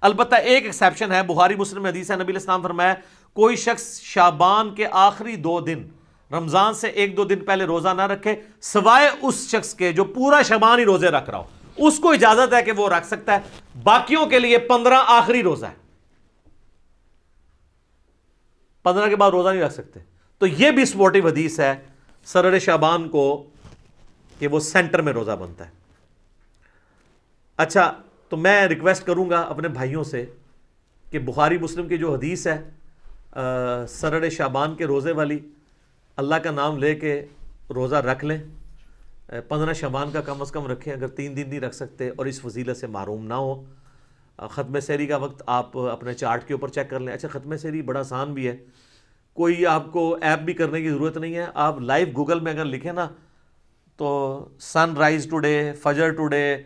البتہ ایک ایکسیپشن ہے، بخاری مسلم میں حدیث ہے، نبی علیہ السلام فرمایا کوئی شخص شعبان کے آخری 2 دن، رمضان سے 1-2 دن پہلے روزہ نہ رکھے، سوائے اس شخص کے جو پورا شعبان ہی روزے رکھ رہا ہو، اس کو اجازت ہے کہ وہ رکھ سکتا ہے، باقیوں کے لیے 15 آخری روزہ ہے، 15 کے بعد روزہ نہیں رکھ سکتے۔ تو یہ بھی سپورٹیو حدیث ہے سرر شعبان کو کہ وہ سینٹر میں روزہ بنتا ہے۔ اچھا، تو میں ریکویسٹ کروں گا اپنے بھائیوں سے کہ بخاری مسلم کی جو حدیث ہے سرر شعبان کے روزے والی، اللہ کا نام لے کے روزہ رکھ لیں، 15 شعبان کا کم از کم رکھیں، اگر 3 دن نہیں رکھ سکتے اور اس فضیلت سے محروم نہ ہو۔ ختم سحری کا وقت آپ اپنے چارٹ کے اوپر چیک کر لیں۔ اچھا، ختم سحری بڑا آسان بھی ہے، کوئی آپ کو ایپ بھی کرنے کی ضرورت نہیں ہے، آپ لائیو گوگل میں اگر لکھیں نا تو سن رائز ٹوڈے، فجر ٹوڈے،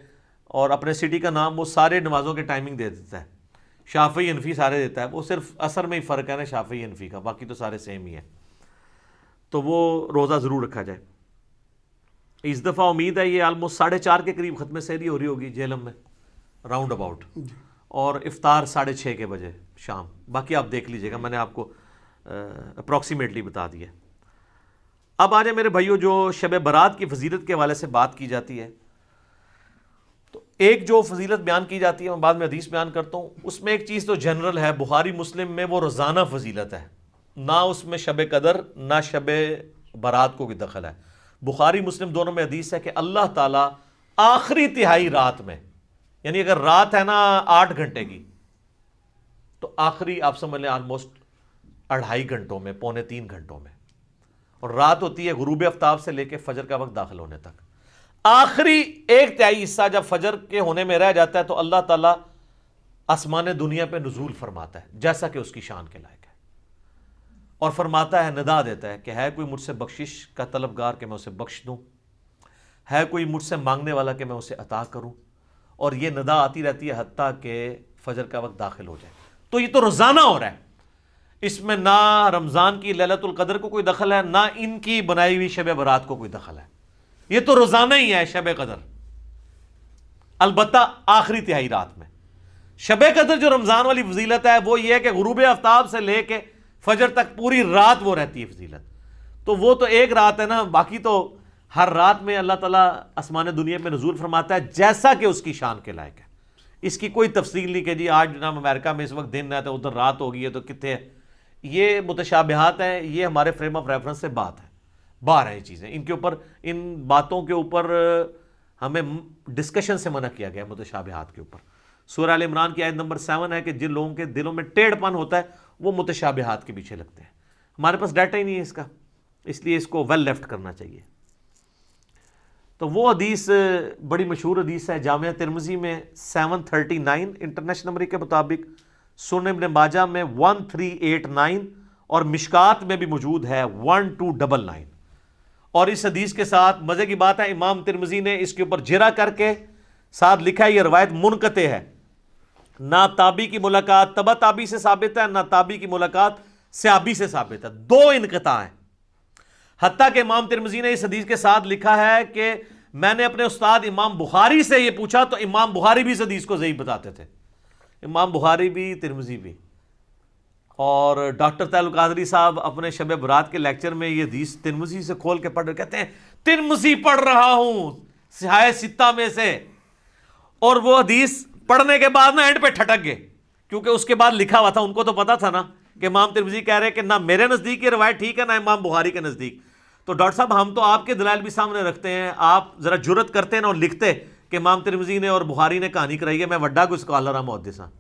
اور اپنے سٹی کا نام، وہ سارے نمازوں کے ٹائمنگ دے دیتا ہے، شافعی حنفی سارے دیتا ہے، وہ صرف عصر میں ہی فرق ہے نا شافعی حنفی کا، باقی تو سارے سیم ہی ہیں، تو وہ روزہ ضرور رکھا جائے۔ اس دفعہ امید ہے یہ آلموسٹ 4:30 کے قریب ختم سحری ہو رہی ہوگی جہلم میں، راؤنڈ اباؤٹ، اور افطار 6:30 کے بجے شام، باقی آپ دیکھ لیجئے گا، میں نے آپ کو اپروکسیمیٹلی بتا دیا۔ اب آ جائے میرے بھائیوں، جو شب برات کی فضیلت کے حوالے سے بات کی جاتی ہے، تو ایک جو فضیلت بیان کی جاتی ہے، میں بعد میں حدیث بیان کرتا ہوں، اس میں ایک چیز تو جنرل ہے، بخاری مسلم میں وہ روزانہ فضیلت ہے، نہ اس میں شب قدر نہ شب برات کو بھی دخل ہے۔ بخاری مسلم دونوں میں حدیث ہے کہ اللہ تعالیٰ آخری تہائی رات میں، یعنی اگر رات ہے نا 8 گھنٹے کی، تو آخری آپ سمجھ لیں آلموسٹ 2.5 گھنٹوں میں، 2.75 گھنٹوں میں، اور رات ہوتی ہے غروب آفتاب سے لے کے فجر کا وقت داخل ہونے تک، آخری 1/3 حصہ جب فجر کے ہونے میں رہ جاتا ہے تو اللہ تعالیٰ آسمان دنیا پہ نزول فرماتا ہے جیسا کہ اس کی شان کے لائق ہے، اور فرماتا ہے، ندا دیتا ہے کہ ہے کوئی مجھ سے بخشش کا طلبگار کہ میں اسے بخش دوں، ہے کوئی مجھ سے مانگنے والا کہ میں اسے عطا کروں، اور یہ ندا آتی رہتی ہے حتیٰ کہ فجر کا وقت داخل ہو جائے۔ تو یہ تو روزانہ ہو رہا ہے، اس میں نہ رمضان کی لیلۃ القدر کو کوئی دخل ہے، نہ ان کی بنائی ہوئی شب برات کو کوئی دخل ہے، یہ تو روزانہ ہی ہے شب قدر، البتہ آخری تہائی رات میں۔ شب قدر جو رمضان والی فضیلت ہے وہ یہ ہے کہ غروب آفتاب سے لے کے فجر تک پوری رات وہ رہتی ہے فضیلت، تو وہ تو ایک رات ہے نا، باقی تو ہر رات میں اللہ تعالیٰ آسمان دنیا میں نزول فرماتا ہے جیسا کہ اس کی شان کے لائق ہے۔ اس کی کوئی تفصیل نہیں کہ جی آج جناب امریکہ میں اس وقت دن ہے تو ادھر رات ہو گئی ہے تو کتنے ہے، یہ متشابہات ہیں، یہ ہمارے فریم آف ریفرنس سے بات ہے، باہر ہیں یہ چیزیں، ان کے اوپر، ان باتوں کے اوپر ہمیں ڈسکشن سے منع کیا گیا ہے، متشابہات کے اوپر۔ سورہ ال عمران کی آیت نمبر 7 ہے کہ جن لوگوں کے دلوں میں ٹیڑھ پن ہوتا ہے وہ متشابہات کے پیچھے لگتے ہیں۔ ہمارے پاس ڈیٹا ہی نہیں ہے اس کا، اس لیے اس کو ویل لیفٹ کرنا چاہیے۔ تو وہ حدیث بڑی مشہور حدیث ہے، جامعہ ترمذی میں 739 انٹرنیشنل نمبر کے مطابق، سنن ابن ماجہ میں 1389 اور مشکات میں بھی موجود ہے 1299۔ اور اس حدیث کے ساتھ مزے کی بات ہے، امام ترمذی نے اس کے اوپر جرا کر کے ساتھ لکھا ہے یہ روایت منقطع ہے، نہ تابعی کی ملاقات تبع تابعی سے ثابت ہے، نہ تابعی کی ملاقات صحابی سے ثابت ہے، دو انقطاع ہیں۔ حتیٰ کہ امام ترمذی نے اس حدیث کے ساتھ لکھا ہے کہ میں نے اپنے استاد امام بخاری سے یہ پوچھا تو امام بخاری بھی اس حدیث کو ضعیف بتاتے تھے، امام بخاری بھی، ترمذی بھی۔ اور ڈاکٹر طاہر القادری صاحب اپنے شب برات کے لیکچر میں یہ حدیث ترمذی سے کھول کے پڑھ رہے، کہتے ہیں ترمذی پڑھ رہا ہوں صحاح ستہ میں سے، اور وہ حدیث پڑھنے کے بعد نا اینڈ پہ ٹھٹک گئے، کیونکہ اس کے بعد لکھا ہوا تھا، ان کو تو پتا تھا نا کہ امام ترمذی کہہ رہے کہ نہ میرے نزدیک یہ روایت ٹھیک ہے نہ امام بخاری کے نزدیک۔ تو ڈاکٹر صاحب ہم تو آپ کے دلائل بھی سامنے رکھتے ہیں، آپ ذرا جرت کرتے ہیں نا اور لکھتے کہ امام ترمذی نے اور بخاری نے کہانی کرائی ہے، میں وڈا کوئی اسکالر ہوں، محدث ہوں۔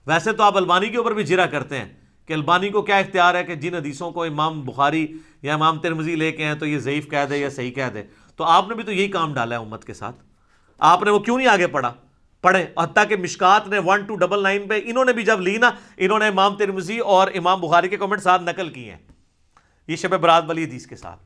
ویسے تو آپ البانی کے اوپر بھی جرا کرتے ہیں کہ البانی کو کیا اختیار ہے کہ جن حدیثوں کو امام بخاری یا امام ترمذی لے کے ہیں تو یہ ضعیف کہہ دے یا صحیح کہہ دے۔ تو آپ نے بھی تو یہی کام ڈالا ہے امت کے ساتھ، آپ نے وہ کیوں نہیں آگے پڑھا؟ پڑھیں۔ حتیٰ کہ مشکات نے 1299 پہ انہوں نے بھی جب لی نا، انہوں نے امام ترمذی اور امام بخاری کے کمنٹ ساتھ نقل کیے ہیں، یہ شب برات والی حدیث کے ساتھ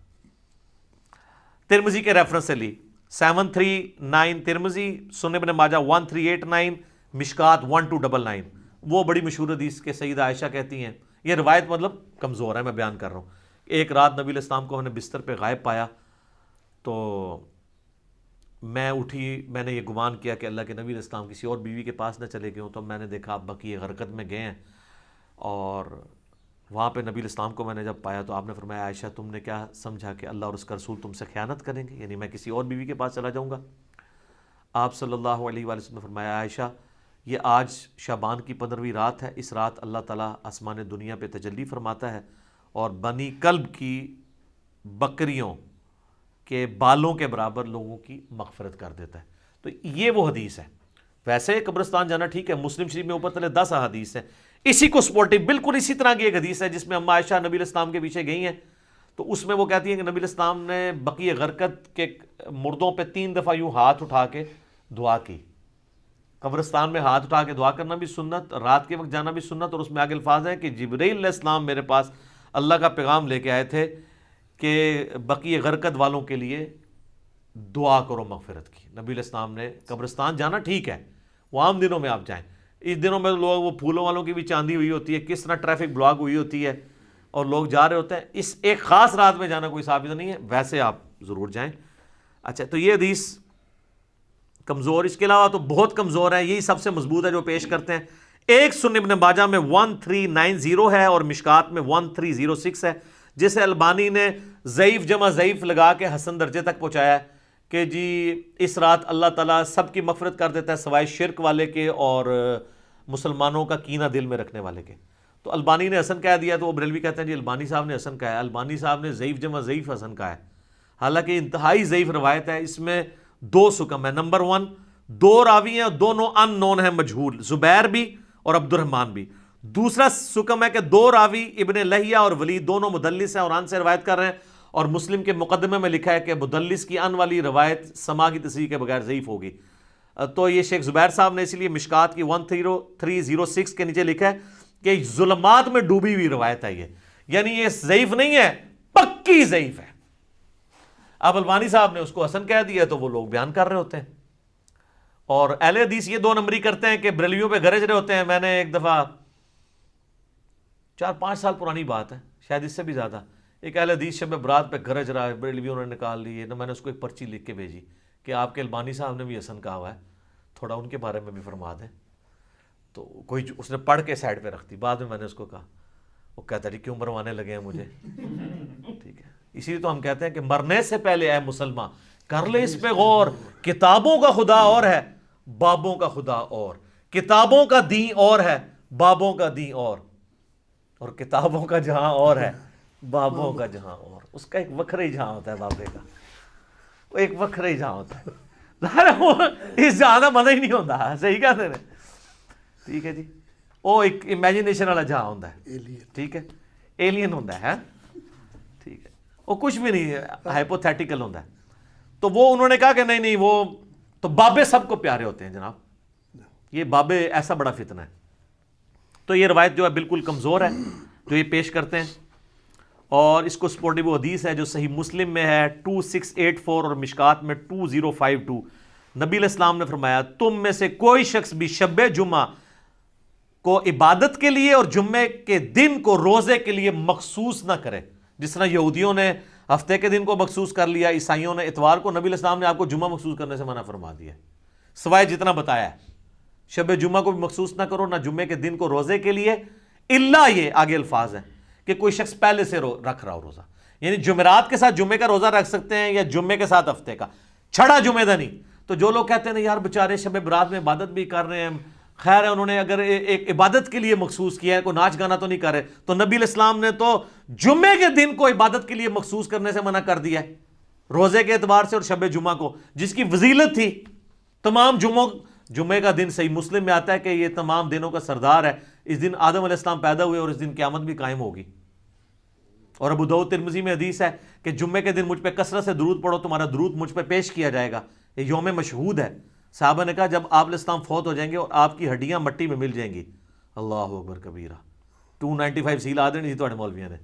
ترمذی کے ریفرنس سے لی۔ 739 ترمذی، سنن ابن ماجہ 1389، مشکات 1299، وہ بڑی مشہور حدیث کے سیدہ عائشہ کہتی ہیں، یہ روایت مطلب کمزور ہے، میں بیان کر رہا ہوں۔ ایک رات نبی علیہ السلام کو ہم نے بستر پہ غائب پایا تو میں اٹھی، میں نے یہ گمان کیا کہ اللہ کے نبی علیہ السلام کسی اور بیوی کے پاس نہ چلے گئے ہوں، تو میں نے دیکھا آپ بقیع غرقد میں گئے ہیں، اور وہاں پہ نبی علیہ السلام کو میں نے جب پایا تو آپ نے فرمایا عائشہ تم نے کیا سمجھا کہ اللہ اور اس کا رسول تم سے خیانت کریں گے، یعنی میں کسی اور بیوی کے پاس چلا جاؤں گا؟ آپ صلی اللہ علیہ وآلہ وسلم نے فرمایا عائشہ یہ آج شعبان کی 15ویں رات ہے، اس رات اللہ تعالیٰ آسمان دنیا پہ تجلی فرماتا ہے اور بنی کلب کی بکریوں کے بالوں کے برابر لوگوں کی مغفرت کر دیتا ہے۔ تو یہ وہ حدیث ہے۔ ویسے قبرستان جانا ٹھیک ہے، مسلم شریف میں اوپر تلے 10 احادیث ہیں، اسی کو سپورٹی بالکل اسی طرح کی ایک حدیث ہے جس میں اما عائشہ نبی علیہ السلام کے پیچھے گئی ہیں، تو اس میں وہ کہتی ہیں کہ نبی علیہ السلام نے بقیع غرقد کے مردوں پہ 3 دفعہ یوں ہاتھ اٹھا کے دعا کی۔ قبرستان میں ہاتھ اٹھا کے دعا کرنا بھی سنت، رات کے وقت جانا بھی سنت، اور اس میں آگے الفاظ ہیں کہ جبرائیل علیہ السلام میرے پاس اللہ کا پیغام لے کے آئے تھے کہ بقیع غرقد والوں کے لیے دعا کرو مغفرت کی۔ نبی علیہ السلام نے قبرستان جانا ٹھیک ہے، وہ عام دنوں میں آپ جائیں، اس دنوں میں لوگ وہ پھولوں والوں کی بھی چاندی ہوئی ہوتی ہے، کس طرح ٹریفک بلاک ہوئی ہوتی ہے اور لوگ جا رہے ہوتے ہیں، اس ایک خاص رات میں جانا کوئی ثابت نہیں ہے، ویسے آپ ضرور جائیں۔ اچھا، تو یہ حدیث کمزور، اس کے علاوہ تو بہت کمزور ہے، یہی سب سے مضبوط ہے جو پیش کرتے ہیں۔ ایک سنن ابن ماجہ میں 1390 ہے اور مشکات میں 1306 ہے، جسے البانی نے ضعیف جمع ضعیف لگا کے حسن درجے تک پہنچایا ہے کہ جی اس رات اللہ تعالیٰ سب کی مغفرت کر دیتا ہے سوائے شرک والے کے اور مسلمانوں کا کینہ دل میں رکھنے والے کے۔ تو البانی نے حسن کہہ دیا تو وہ بریلوی کہتے ہیں جی البانی صاحب نے حسن کہا ہے، البانی صاحب نے ضعیف جمع ضعیف حسن کہا ہے، حالانکہ انتہائی ضعیف روایت ہے، اس میں 2 سکم ہے۔ نمبر 1، 2 راوی ہیں، دونوں ان نون ہیں، مجہول، زبیر بھی اور عبد الرحمن بھی۔ دوسرا سکم ہے کہ 2 راوی ابن لہیہ اور ولید دونوں مدلس ہیں اور ان سے روایت کر رہے ہیں، اور مسلم کے مقدمے میں لکھا ہے کہ مدلس کی ان والی روایت سما کی تصریح کے بغیر ضعیف ہوگی. تو یہ شیخ زبیر صاحب نے اسی لیے مشکات کی 1306 کے نیچے لکھا ہے کہ ظلمات میں ڈوبی ہوئی روایت ہے یہ، یعنی یہ ضعیف نہیں ہے، پکی ضعیف ہے. اب البانی صاحب نے اس کو حسن کہہ دیا تو وہ لوگ بیان کر رہے ہوتے ہیں. اور اہل حدیث یہ 2 نمبری کرتے ہیں کہ بریلویوں پہ گرج رہے ہوتے ہیں. میں نے ایک دفعہ 4-5 سال پرانی بات ہے، شاید اس سے بھی زیادہ، ایک اہل حدیث شب برات پہ گرج رہا ہے، بریلویوں نے نکال لی ہے. میں نے اس کو ایک پرچی لکھ کے بھیجی کہ آپ کے البانی صاحب نے بھی حسن کہا ہوا ہے، تھوڑا ان کے بارے میں بھی فرما دیں. تو کوئی اس نے پڑھ کے سائڈ پہ رکھ دی. بعد میں نے اس کو کہا، وہ کہتا ہے کیوں مروانے لگے ہیں مجھے. ٹھیک ہے، اسی لیے تو ہم کہتے ہیں کہ مرنے سے پہلے اے مسلمان کر لے اس پہ غور. کتابوں کا خدا اور ہے، بابوں کا خدا اور. کتابوں کا دین اور ہے، بابوں کا دین اور کتابوں کا جہاں اور ہے، بابوں کا جہاں اور. اس کا ایک وکھرا ہی جہاں ہوتا ہے بابے کا، وہ ایک وکھرا ہی جہاں ہوتا ہے. اس جہاں کا مزہ ہی نہیں ہوتا. صحیح کہتے ہیں. ٹھیک ہے جی، وہ ایک امیجنیشن والا جہاں ہوتا ہے. ٹھیک ہے، ایلین ہوتا ہے. ٹھیک ہے، وہ کچھ بھی نہیں ہے، ہائپوتھیٹیکل ہوتا ہے. تو وہ انہوں نے کہا کہ نہیں وہ تو بابے سب کو پیارے ہوتے ہیں جناب، یہ بابے ایسا بڑا فتنہ ہے. تو یہ روایت جو ہے بالکل کمزور ہے جو یہ پیش کرتے ہیں. اور اس کو سپورٹنگ وہ حدیث ہے جو صحیح مسلم میں ہے 2684 اور مشکات میں 2052. نبی علیہ السلام نے فرمایا تم میں سے کوئی شخص بھی شب جمعہ کو عبادت کے لیے اور جمعے کے دن کو روزے کے لیے مخصوص نہ کرے. جس طرح یہودیوں نے ہفتے کے دن کو مخصوص کر لیا، عیسائیوں نے اتوار کو، نبی علیہ السلام نے آپ کو جمعہ مخصوص کرنے سے منع فرما دیا ہے، سوائے جتنا بتایا ہے. شب جمعہ کو بھی مخصوص نہ کرو، نہ جمعے کے دن کو روزے کے لیے، الا یہ آگے الفاظ ہیں کہ کوئی شخص پہلے سے رکھ رہا ہو روزہ، یعنی جمعرات کے ساتھ جمعے کا روزہ رکھ سکتے ہیں یا جمعے کے ساتھ ہفتے کا، چھڑا جمعے دا نہیں. تو جو لوگ کہتے ہیں یار بیچارے شب برات میں عبادت بھی کر رہے ہیں، خیر ہے انہوں نے اگر ایک عبادت کے لیے مخصوص کیا ہے، کوئی ناچ گانا تو نہیں کر رہے، تو نبی علیہ السلام نے تو جمعے کے دن کو عبادت کے لیے مخصوص کرنے سے منع کر دیا ہے، روزے کے اعتبار سے اور شب جمعہ کو، جس کی فضیلت تھی. تمام جمعے کا دن صحیح مسلم میں آتا ہے کہ یہ تمام دنوں کا سردار ہے. اس دن آدم علیہ السلام پیدا ہوئے اور اس دن قیامت بھی قائم ہوگی. اور ابو داؤد ترمذی میں حدیث ہے کہ جمعے کے دن مجھ پہ کثرت سے درود پڑھو، تمہارا درود مجھ پہ پیش کیا جائے گا. یہ یوم مشہود ہے. صحابہ نے کہا جب آپ علیہ السلام فوت ہو جائیں گے اور آپ کی ہڈیاں مٹی میں مل جائیں گی، اللہ اکبر کبیرہ، 295 سیل آ دینی تھوڑے مولویوں نے.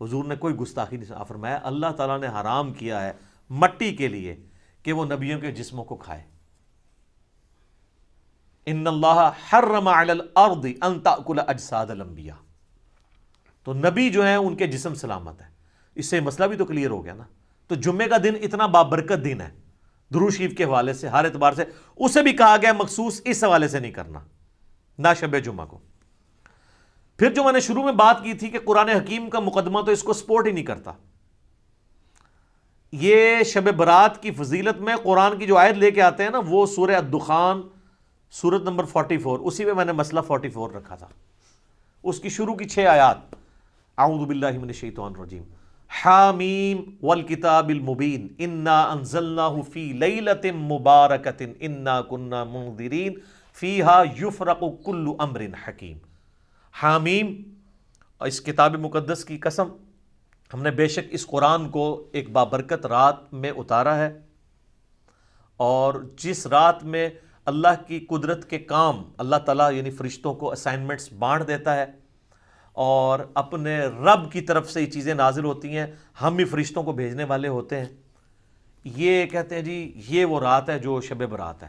حضور نے کوئی گستاخی نہیں فرمایا. اللہ تعالیٰ نے حرام کیا ہے مٹی کے لیے کہ وہ نبیوں کے جسموں کو کھائے. ان اللہ حرم علی الارض ان تاکل اجساد الانبیاء. تو نبی جو ہیں ان کے جسم سلامت ہے. اس سے مسئلہ بھی تو کلیئر ہو گیا نا. تو جمعے کا دن اتنا بابرکت دن ہے درود شریف کے حوالے سے، ہر اعتبار سے. اسے بھی کہا گیا مخصوص اس حوالے سے نہیں کرنا، نہ شب جمعہ کو. پھر جو میں نے شروع میں بات کی تھی کہ قرآن حکیم کا مقدمہ تو اس کو سپورٹ ہی نہیں کرتا. یہ شب برات کی فضیلت میں قرآن کی جو آیت لے کے آتے ہیں نا، وہ سورہ الدخان سورت نمبر 44، اسی میں نے مسئلہ 44 رکھا تھا. اس کی شروع کی 6 آیات، اعوذ باللہ من الشیطان الرجیم، حامیم والکتاب المبین انا انزلناہ فی لیلۃ مبارکۃ انا کنا منذرین فیہا یفرق کل امر حکیم. حامیم، اس کتاب مقدس کی قسم، ہم نے بے شک اس قرآن کو ایک بابرکت رات میں اتارا ہے، اور جس رات میں اللہ کی قدرت کے کام اللہ تعالیٰ یعنی فرشتوں کو اسائنمنٹس بانٹ دیتا ہے اور اپنے رب کی طرف سے یہ چیزیں نازل ہوتی ہیں، ہم بھی فرشتوں کو بھیجنے والے ہوتے ہیں. یہ کہتے ہیں جی یہ وہ رات ہے جو شب برات ہے.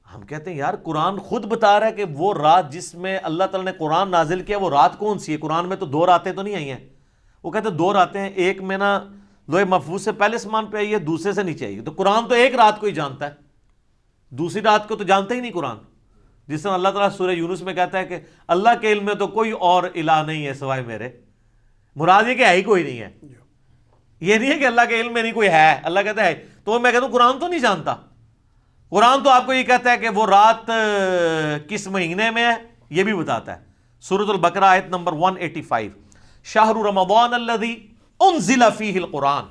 ہم کہتے ہیں یار قرآن خود بتا رہا ہے کہ وہ رات جس میں اللہ تعالیٰ نے قرآن نازل کیا وہ رات کون سی ہے. قرآن میں تو 2 راتیں تو نہیں آئی ہیں. وہ کہتے ہیں 2 راتیں ہیں، ایک میں نا لوح محفوظ سے پہلے اسمان پہ آئی ہے، دوسرے سے نیچے آئی ہے. تو قرآن تو ایک رات کو ہی جانتا ہے، دوسری رات کو تو جانتا ہی نہیں قرآن. جس طرح اللہ تعالیٰ سورہ یونس میں کہتا ہے کہ اللہ کے علم میں تو کوئی اور الہ نہیں ہے سوائے میرے. مراد یہ کہ ہے ہی کوئی نہیں ہے. یہ نہیں ہے کہ اللہ کے علم میں نہیں کوئی ہے، اللہ کہتا ہے. تو میں کہتا ہوں قرآن تو نہیں جانتا. قرآن تو آپ کو یہ کہتا ہے کہ وہ رات کس مہینے میں ہے یہ بھی بتاتا ہے. سورۃ البقرہ آیت نمبر 185، شہر رمضان الذی انزل فیہ القرآن،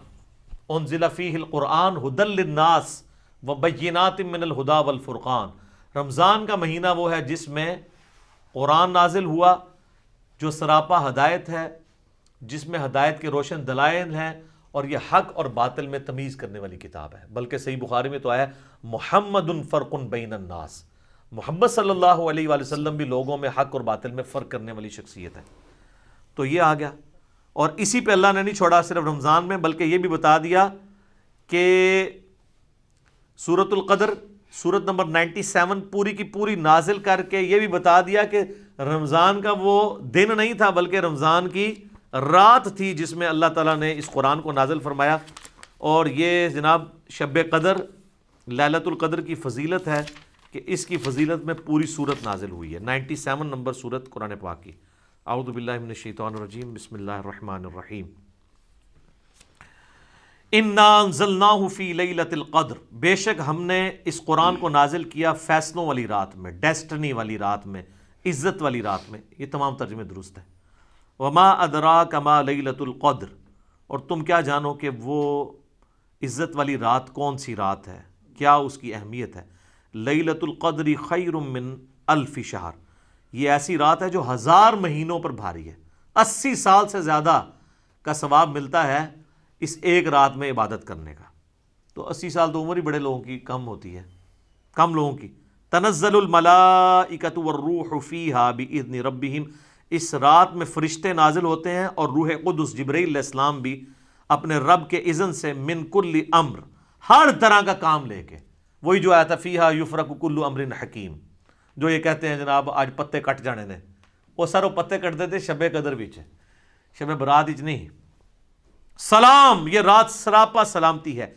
انزل فیہ القرآن ھدی للناس وبینات من الہدی والفرقان. رمضان کا مہینہ وہ ہے جس میں قرآن نازل ہوا جو سراپا ہدایت ہے جس میں ہدایت کے روشن دلائل ہیں اور یہ حق اور باطل میں تمیز کرنے والی کتاب ہے۔ بلکہ صحیح بخاری میں تو آیا محمد فرق بین الناس، محمد صلی اللہ علیہ وآلہ وسلم بھی لوگوں میں حق اور باطل میں فرق کرنے والی شخصیت ہے۔ تو یہ آ گیا، اور اسی پہ اللہ نے نہیں چھوڑا صرف رمضان میں، بلکہ یہ بھی بتا دیا کہ سورۃ القدر سورت نمبر 97 پوری کی پوری نازل کر کے یہ بھی بتا دیا کہ رمضان کا وہ دن نہیں تھا بلکہ رمضان کی رات تھی جس میں اللہ تعالیٰ نے اس قرآن کو نازل فرمایا۔ اور یہ جناب شب قدر لیلۃ القدر کی فضیلت ہے کہ اس کی فضیلت میں پوری سورت نازل ہوئی ہے، 97 نمبر سورت قرآن پاک کی۔ اعوذ باللہ من الشیطان الرجیم، بسم اللہ الرحمن الرحیم۔ انا انزلناہ فی لیلۃ القدر، بے شک ہم نے اس قرآن کو نازل کیا فیصلوں والی رات میں، ڈیسٹنی والی رات میں، عزت والی رات میں۔ یہ تمام ترجمے درست ہیں۔ وما ادراک ما لیلۃ القدر، اور تم کیا جانو کہ وہ عزت والی رات کون سی رات ہے، کیا اس کی اہمیت ہے۔ لیلۃ القدر خیر من الف شہر، یہ ایسی رات ہے جو 1000 مہینوں پر بھاری ہے، 80 سال سے زیادہ کا ثواب ملتا ہے اس ایک رات میں عبادت کرنے کا۔ تو 80 سال تو عمر ہی بڑے لوگوں کی کم ہوتی ہے، کم لوگوں کی۔ تنزل الملائکۃ والروح فیہا باذن ربہم، اس رات میں فرشتے نازل ہوتے ہیں اور روح قدس جبرائیل علیہ السلام بھی اپنے رب کے اذن سے، من کل امر، ہر طرح کا کام لے کے۔ وہی جو آیا تھا فیہا یفرق کل امر حکیم، جو یہ کہتے ہیں جناب آج پتے کٹ جانے نے، وہ سر وہ پتے کٹتے تھے شب قدر وچ، شب برات وچ نہیں۔ سلام، یہ رات سراپا سلامتی ہے۔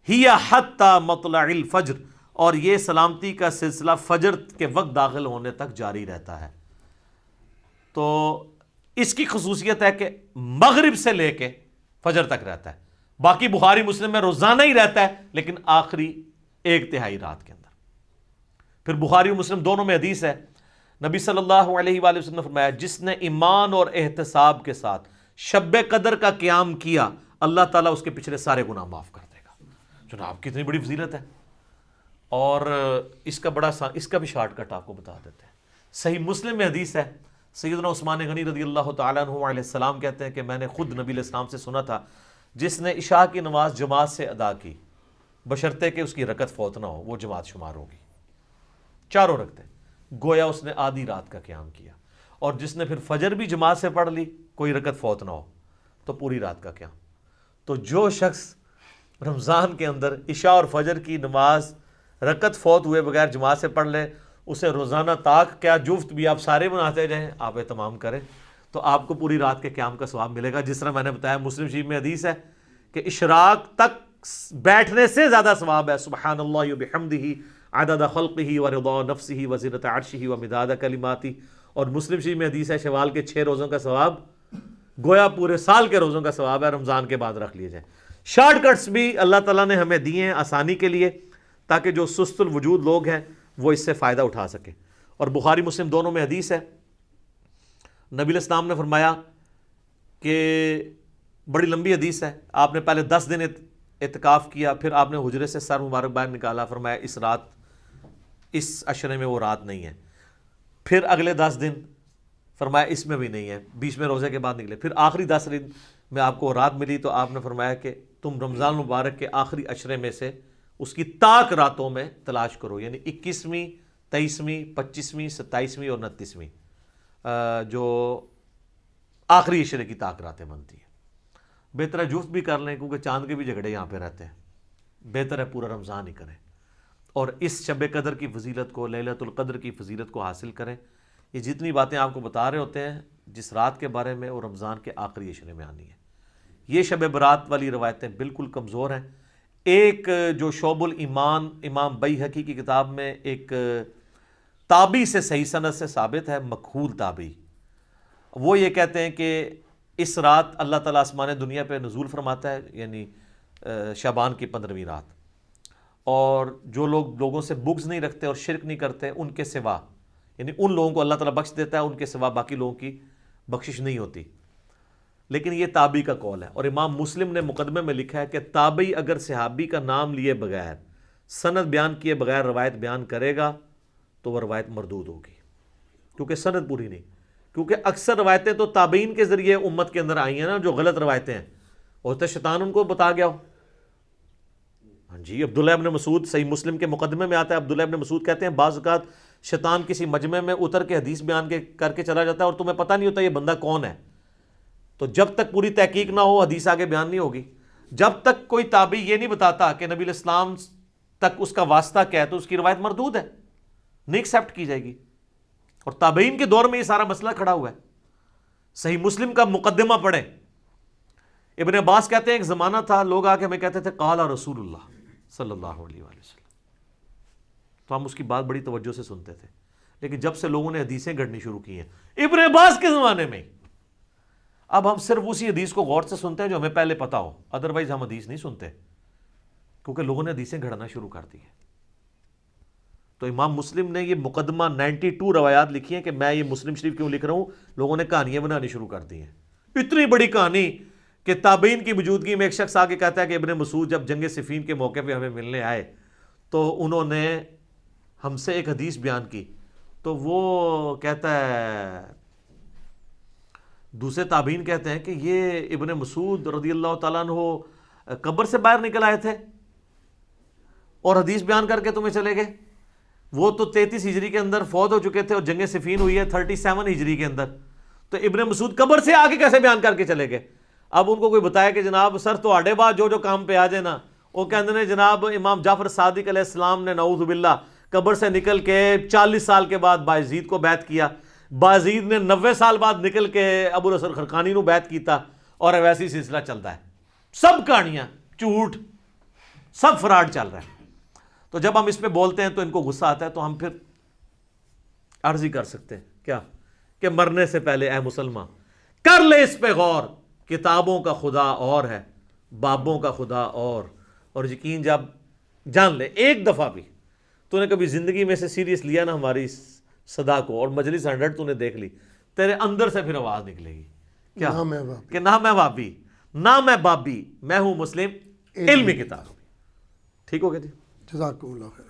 ہی حتی مطلع الفجر، اور یہ سلامتی کا سلسلہ فجر کے وقت داخل ہونے تک جاری رہتا ہے۔ تو اس کی خصوصیت ہے کہ مغرب سے لے کے فجر تک رہتا ہے، باقی بخاری مسلم میں روزانہ ہی رہتا ہے لیکن آخری 1/3 رات کے اندر۔ پھر بخاری و مسلم دونوں میں حدیث ہے، نبی صلی اللہ علیہ وآلہ وسلم نے فرمایا جس نے ایمان اور احتساب کے ساتھ شب قدر کا قیام کیا اللہ تعالیٰ اس کے پچھلے سارے گناہ معاف کر دے گا۔ جناب کتنی بڑی فضیلت ہے۔ اور اس کا بھی شارٹ کٹ آپ کو بتا دیتے ہیں۔ صحیح مسلم میں حدیث ہے، سیدنا عثمان غنی رضی اللہ تعالیٰ عنہ علیہ السلام کہتے ہیں کہ میں نے خود نبی علیہ السلام سے سنا تھا جس نے عشاء کی نماز جماعت سے ادا کی بشرطے کہ اس کی رکعت فوت نہ ہو، وہ جماعت شمار ہوگی، چاروں رکعتیں، گویا اس نے آدھی رات کا قیام کیا۔ اور جس نے پھر فجر بھی جماعت سے پڑھ لی، کوئی رکعت فوت نہ ہو، تو پوری رات کا قیام۔ تو جو شخص رمضان کے اندر عشاء اور فجر کی نماز رکعت فوت ہوئے بغیر جماعت سے پڑھ لے، اسے روزانہ طاق کیا جفت بھی آپ سارے بناتے جائیں، آپ اہتمام کریں تو آپ کو پوری رات کے قیام کا ثواب ملے گا۔ جس طرح میں نے بتایا مسلم شریف میں حدیث ہے کہ اشراق تک بیٹھنے سے زیادہ ثواب ہے، سبحان اللہ وبحمدہ عدد خلقہ ورضا نفسہ وزنۃ عرشہ ومداد کلماتہ۔ اور مسلم شریف میں حدیث ہے شوال کے 6 روزوں کا ثواب گویا پورے سال کے روزوں کا ثواب ہے، رمضان کے بعد رکھ لیے جائیں۔ شارٹ کٹس بھی اللہ تعالیٰ نے ہمیں دیے ہیں آسانی کے لیے تاکہ جو سست الوجود لوگ ہیں وہ اس سے فائدہ اٹھا سکیں۔ اور بخاری مسلم دونوں میں حدیث ہے، نبی علیہ السلام نے فرمایا کہ بڑی لمبی حدیث ہے، آپ نے پہلے 10 دن اعتکاف کیا، پھر آپ نے حجرے سے سر مبارک باہر نکالا، فرمایا اس عشرے میں وہ رات نہیں ہے۔ پھر اگلے 10 دن فرمایا اس میں بھی نہیں ہے، 20ویں روزے کے بعد نکلے، پھر آخری 10 دن میں آپ کو رات ملی تو آپ نے فرمایا کہ تم رمضان مبارک کے آخری عشرے میں سے اس کی طاق راتوں میں تلاش کرو، یعنی 21ویں 23ویں 25ویں 27ویں اور 29ویں جو آخری عشرے کی طاق راتیں بنتی ہیں۔ بہتر ہے جفت بھی کر لیں کیونکہ چاند کے بھی جھگڑے یہاں پہ رہتے ہیں، بہتر ہے پورا رمضان ہی کریں اور اس شب قدر کی فضیلت کو، لیلۃ القدر کی فضیلت کو حاصل کریں۔ یہ جتنی باتیں آپ کو بتا رہے ہوتے ہیں جس رات کے بارے میں وہ رمضان کے آخری عشرے میں آنی ہے۔ یہ شب برات والی روایتیں بالکل کمزور ہیں۔ ایک جو شعب الایمان امام بیہقی کی کتاب میں ایک تابعی سے صحیح سند سے ثابت ہے، مکحول تابعی، وہ یہ کہتے ہیں کہ اس رات اللہ تعالیٰ آسمان دنیا پہ نزول فرماتا ہے، یعنی شعبان کی 15ویں رات، اور جو لوگوں سے بغض نہیں رکھتے اور شرک نہیں کرتے ان کے سوا، یعنی ان لوگوں کو اللہ تعالیٰ بخش دیتا ہے، ان کے سوا باقی لوگوں کی بخشش نہیں ہوتی۔ لیکن یہ تابعی کا قول ہے، اور امام مسلم نے مقدمے میں لکھا ہے کہ تابعی اگر صحابی کا نام لیے بغیر، سند بیان کیے بغیر روایت بیان کرے گا تو وہ روایت مردود ہوگی، کیونکہ سند پوری نہیں، کیونکہ اکثر روایتیں تو تابعین کے ذریعے امت کے اندر آئی ہیں نا، جو غلط روایتیں ہیں، ہوتا شیطان ان کو بتا گیا ہو. ہاں جی، عبداللہ ابن مسعود، صحیح مسلم کے مقدمے میں آتا ہے، عبداللہ ابن مسعود کہتے ہیں بعض اوقات شیطان کسی مجمع میں اتر کے حدیث بیان کر کے چلا جاتا ہے اور تمہیں پتہ نہیں ہوتا یہ بندہ کون ہے. تو جب تک پوری تحقیق نہ ہو حدیث آگے بیان نہیں ہوگی. جب تک کوئی تابعی یہ نہیں بتاتا کہ نبی الاسلام تک اس کا واسطہ کیا ہے تو اس کی روایت مردود ہے، نہیں ایکسیپٹ کی جائے گی. اور تابعین کے دور میں یہ سارا مسئلہ کھڑا ہوا ہے. صحیح مسلم کا مقدمہ پڑھیں. ابن عباس کہتے ہیں ایک زمانہ تھا لوگ آ کے ہمیں کہتے تھے قال رسول اللہ صلی اللہ علیہ وآلہ وسلم، تو ہم اس کی بات بڑی توجہ سے سنتے تھے. لیکن جب سے لوگوں نے حدیثیں گھڑنی شروع کی ہیں ابن عباس کے زمانے میں، اب ہم صرف اسی حدیث کو غور سے سنتے ہیں جو ہمیں پہلے پتا ہو، ادروائز ہم حدیث نہیں سنتے، کیونکہ لوگوں نے حدیثیں گھڑنا شروع کر دی ہیں. تو امام مسلم نے یہ مقدمہ 92 روایات لکھی ہیں کہ میں یہ مسلم شریف کیوں لکھ رہا ہوں، لوگوں نے کہانیاں بنانی شروع کر دی ہیں. اتنی بڑی کہانی کہ تابعین کی موجودگی میں ایک شخص آگے کہتا ہے کہ ابن مسعود جب جنگ صفین کے موقع پہ ہمیں ملنے آئے تو انہوں نے ہم سے ایک حدیث بیان کی. تو وہ کہتا ہے، دوسرے تابعین کہتے ہیں کہ یہ ابن مسعود رضی اللہ تعالیٰ عنہ قبر سے باہر نکل آئے تھے اور حدیث بیان کر کے تمہیں چلے گئے. وہ تو 33 ہجری کے اندر فوت ہو چکے تھے اور جنگ صفین ہوئی ہے 37 ہجری کے اندر. تو ابن مسعود قبر سے آگے کیسے بیان کر کے چلے گئے؟ اب ان کو کوئی بتایا کہ جناب سر تو آڈے بعد جو کام پہ آ جائے نا، وہ کہتے ہیں جناب امام جعفر صادق علیہ السلام نے نعوذ باللہ قبر سے نکل کے 40 سال کے بعد بایزید کو بیعت کیا، بایزید نے 90 سال بعد نکل کے ابو الحسن خرقانی نو بیعت کیتا، اور ویسی سلسلہ چلتا ہے. سب کہانیاں جھوٹ، سب فراڈ چل رہا ہے. تو جب ہم اس پہ بولتے ہیں تو ان کو غصہ آتا ہے، تو ہم پھر عرض ہی کر سکتے ہیں کیا کہ مرنے سے پہلے اے مسلمان کر لے اس پہ غور، کتابوں کا خدا اور ہے، بابوں کا خدا اور یقین جب جان لے ایک دفعہ بھی تو نے کبھی زندگی میں سے سیریس لیا نا ہماری صدا کو، اور مجلس 100 تو نے دیکھ لی، تیرے اندر سے پھر آواز نکلے گی کیا کہ نہ میں وابی نہ میں بابی، میں ہوں مسلم علمی کتاب. ٹھیک ہو گیا جی، جزاکم اللہ خیر.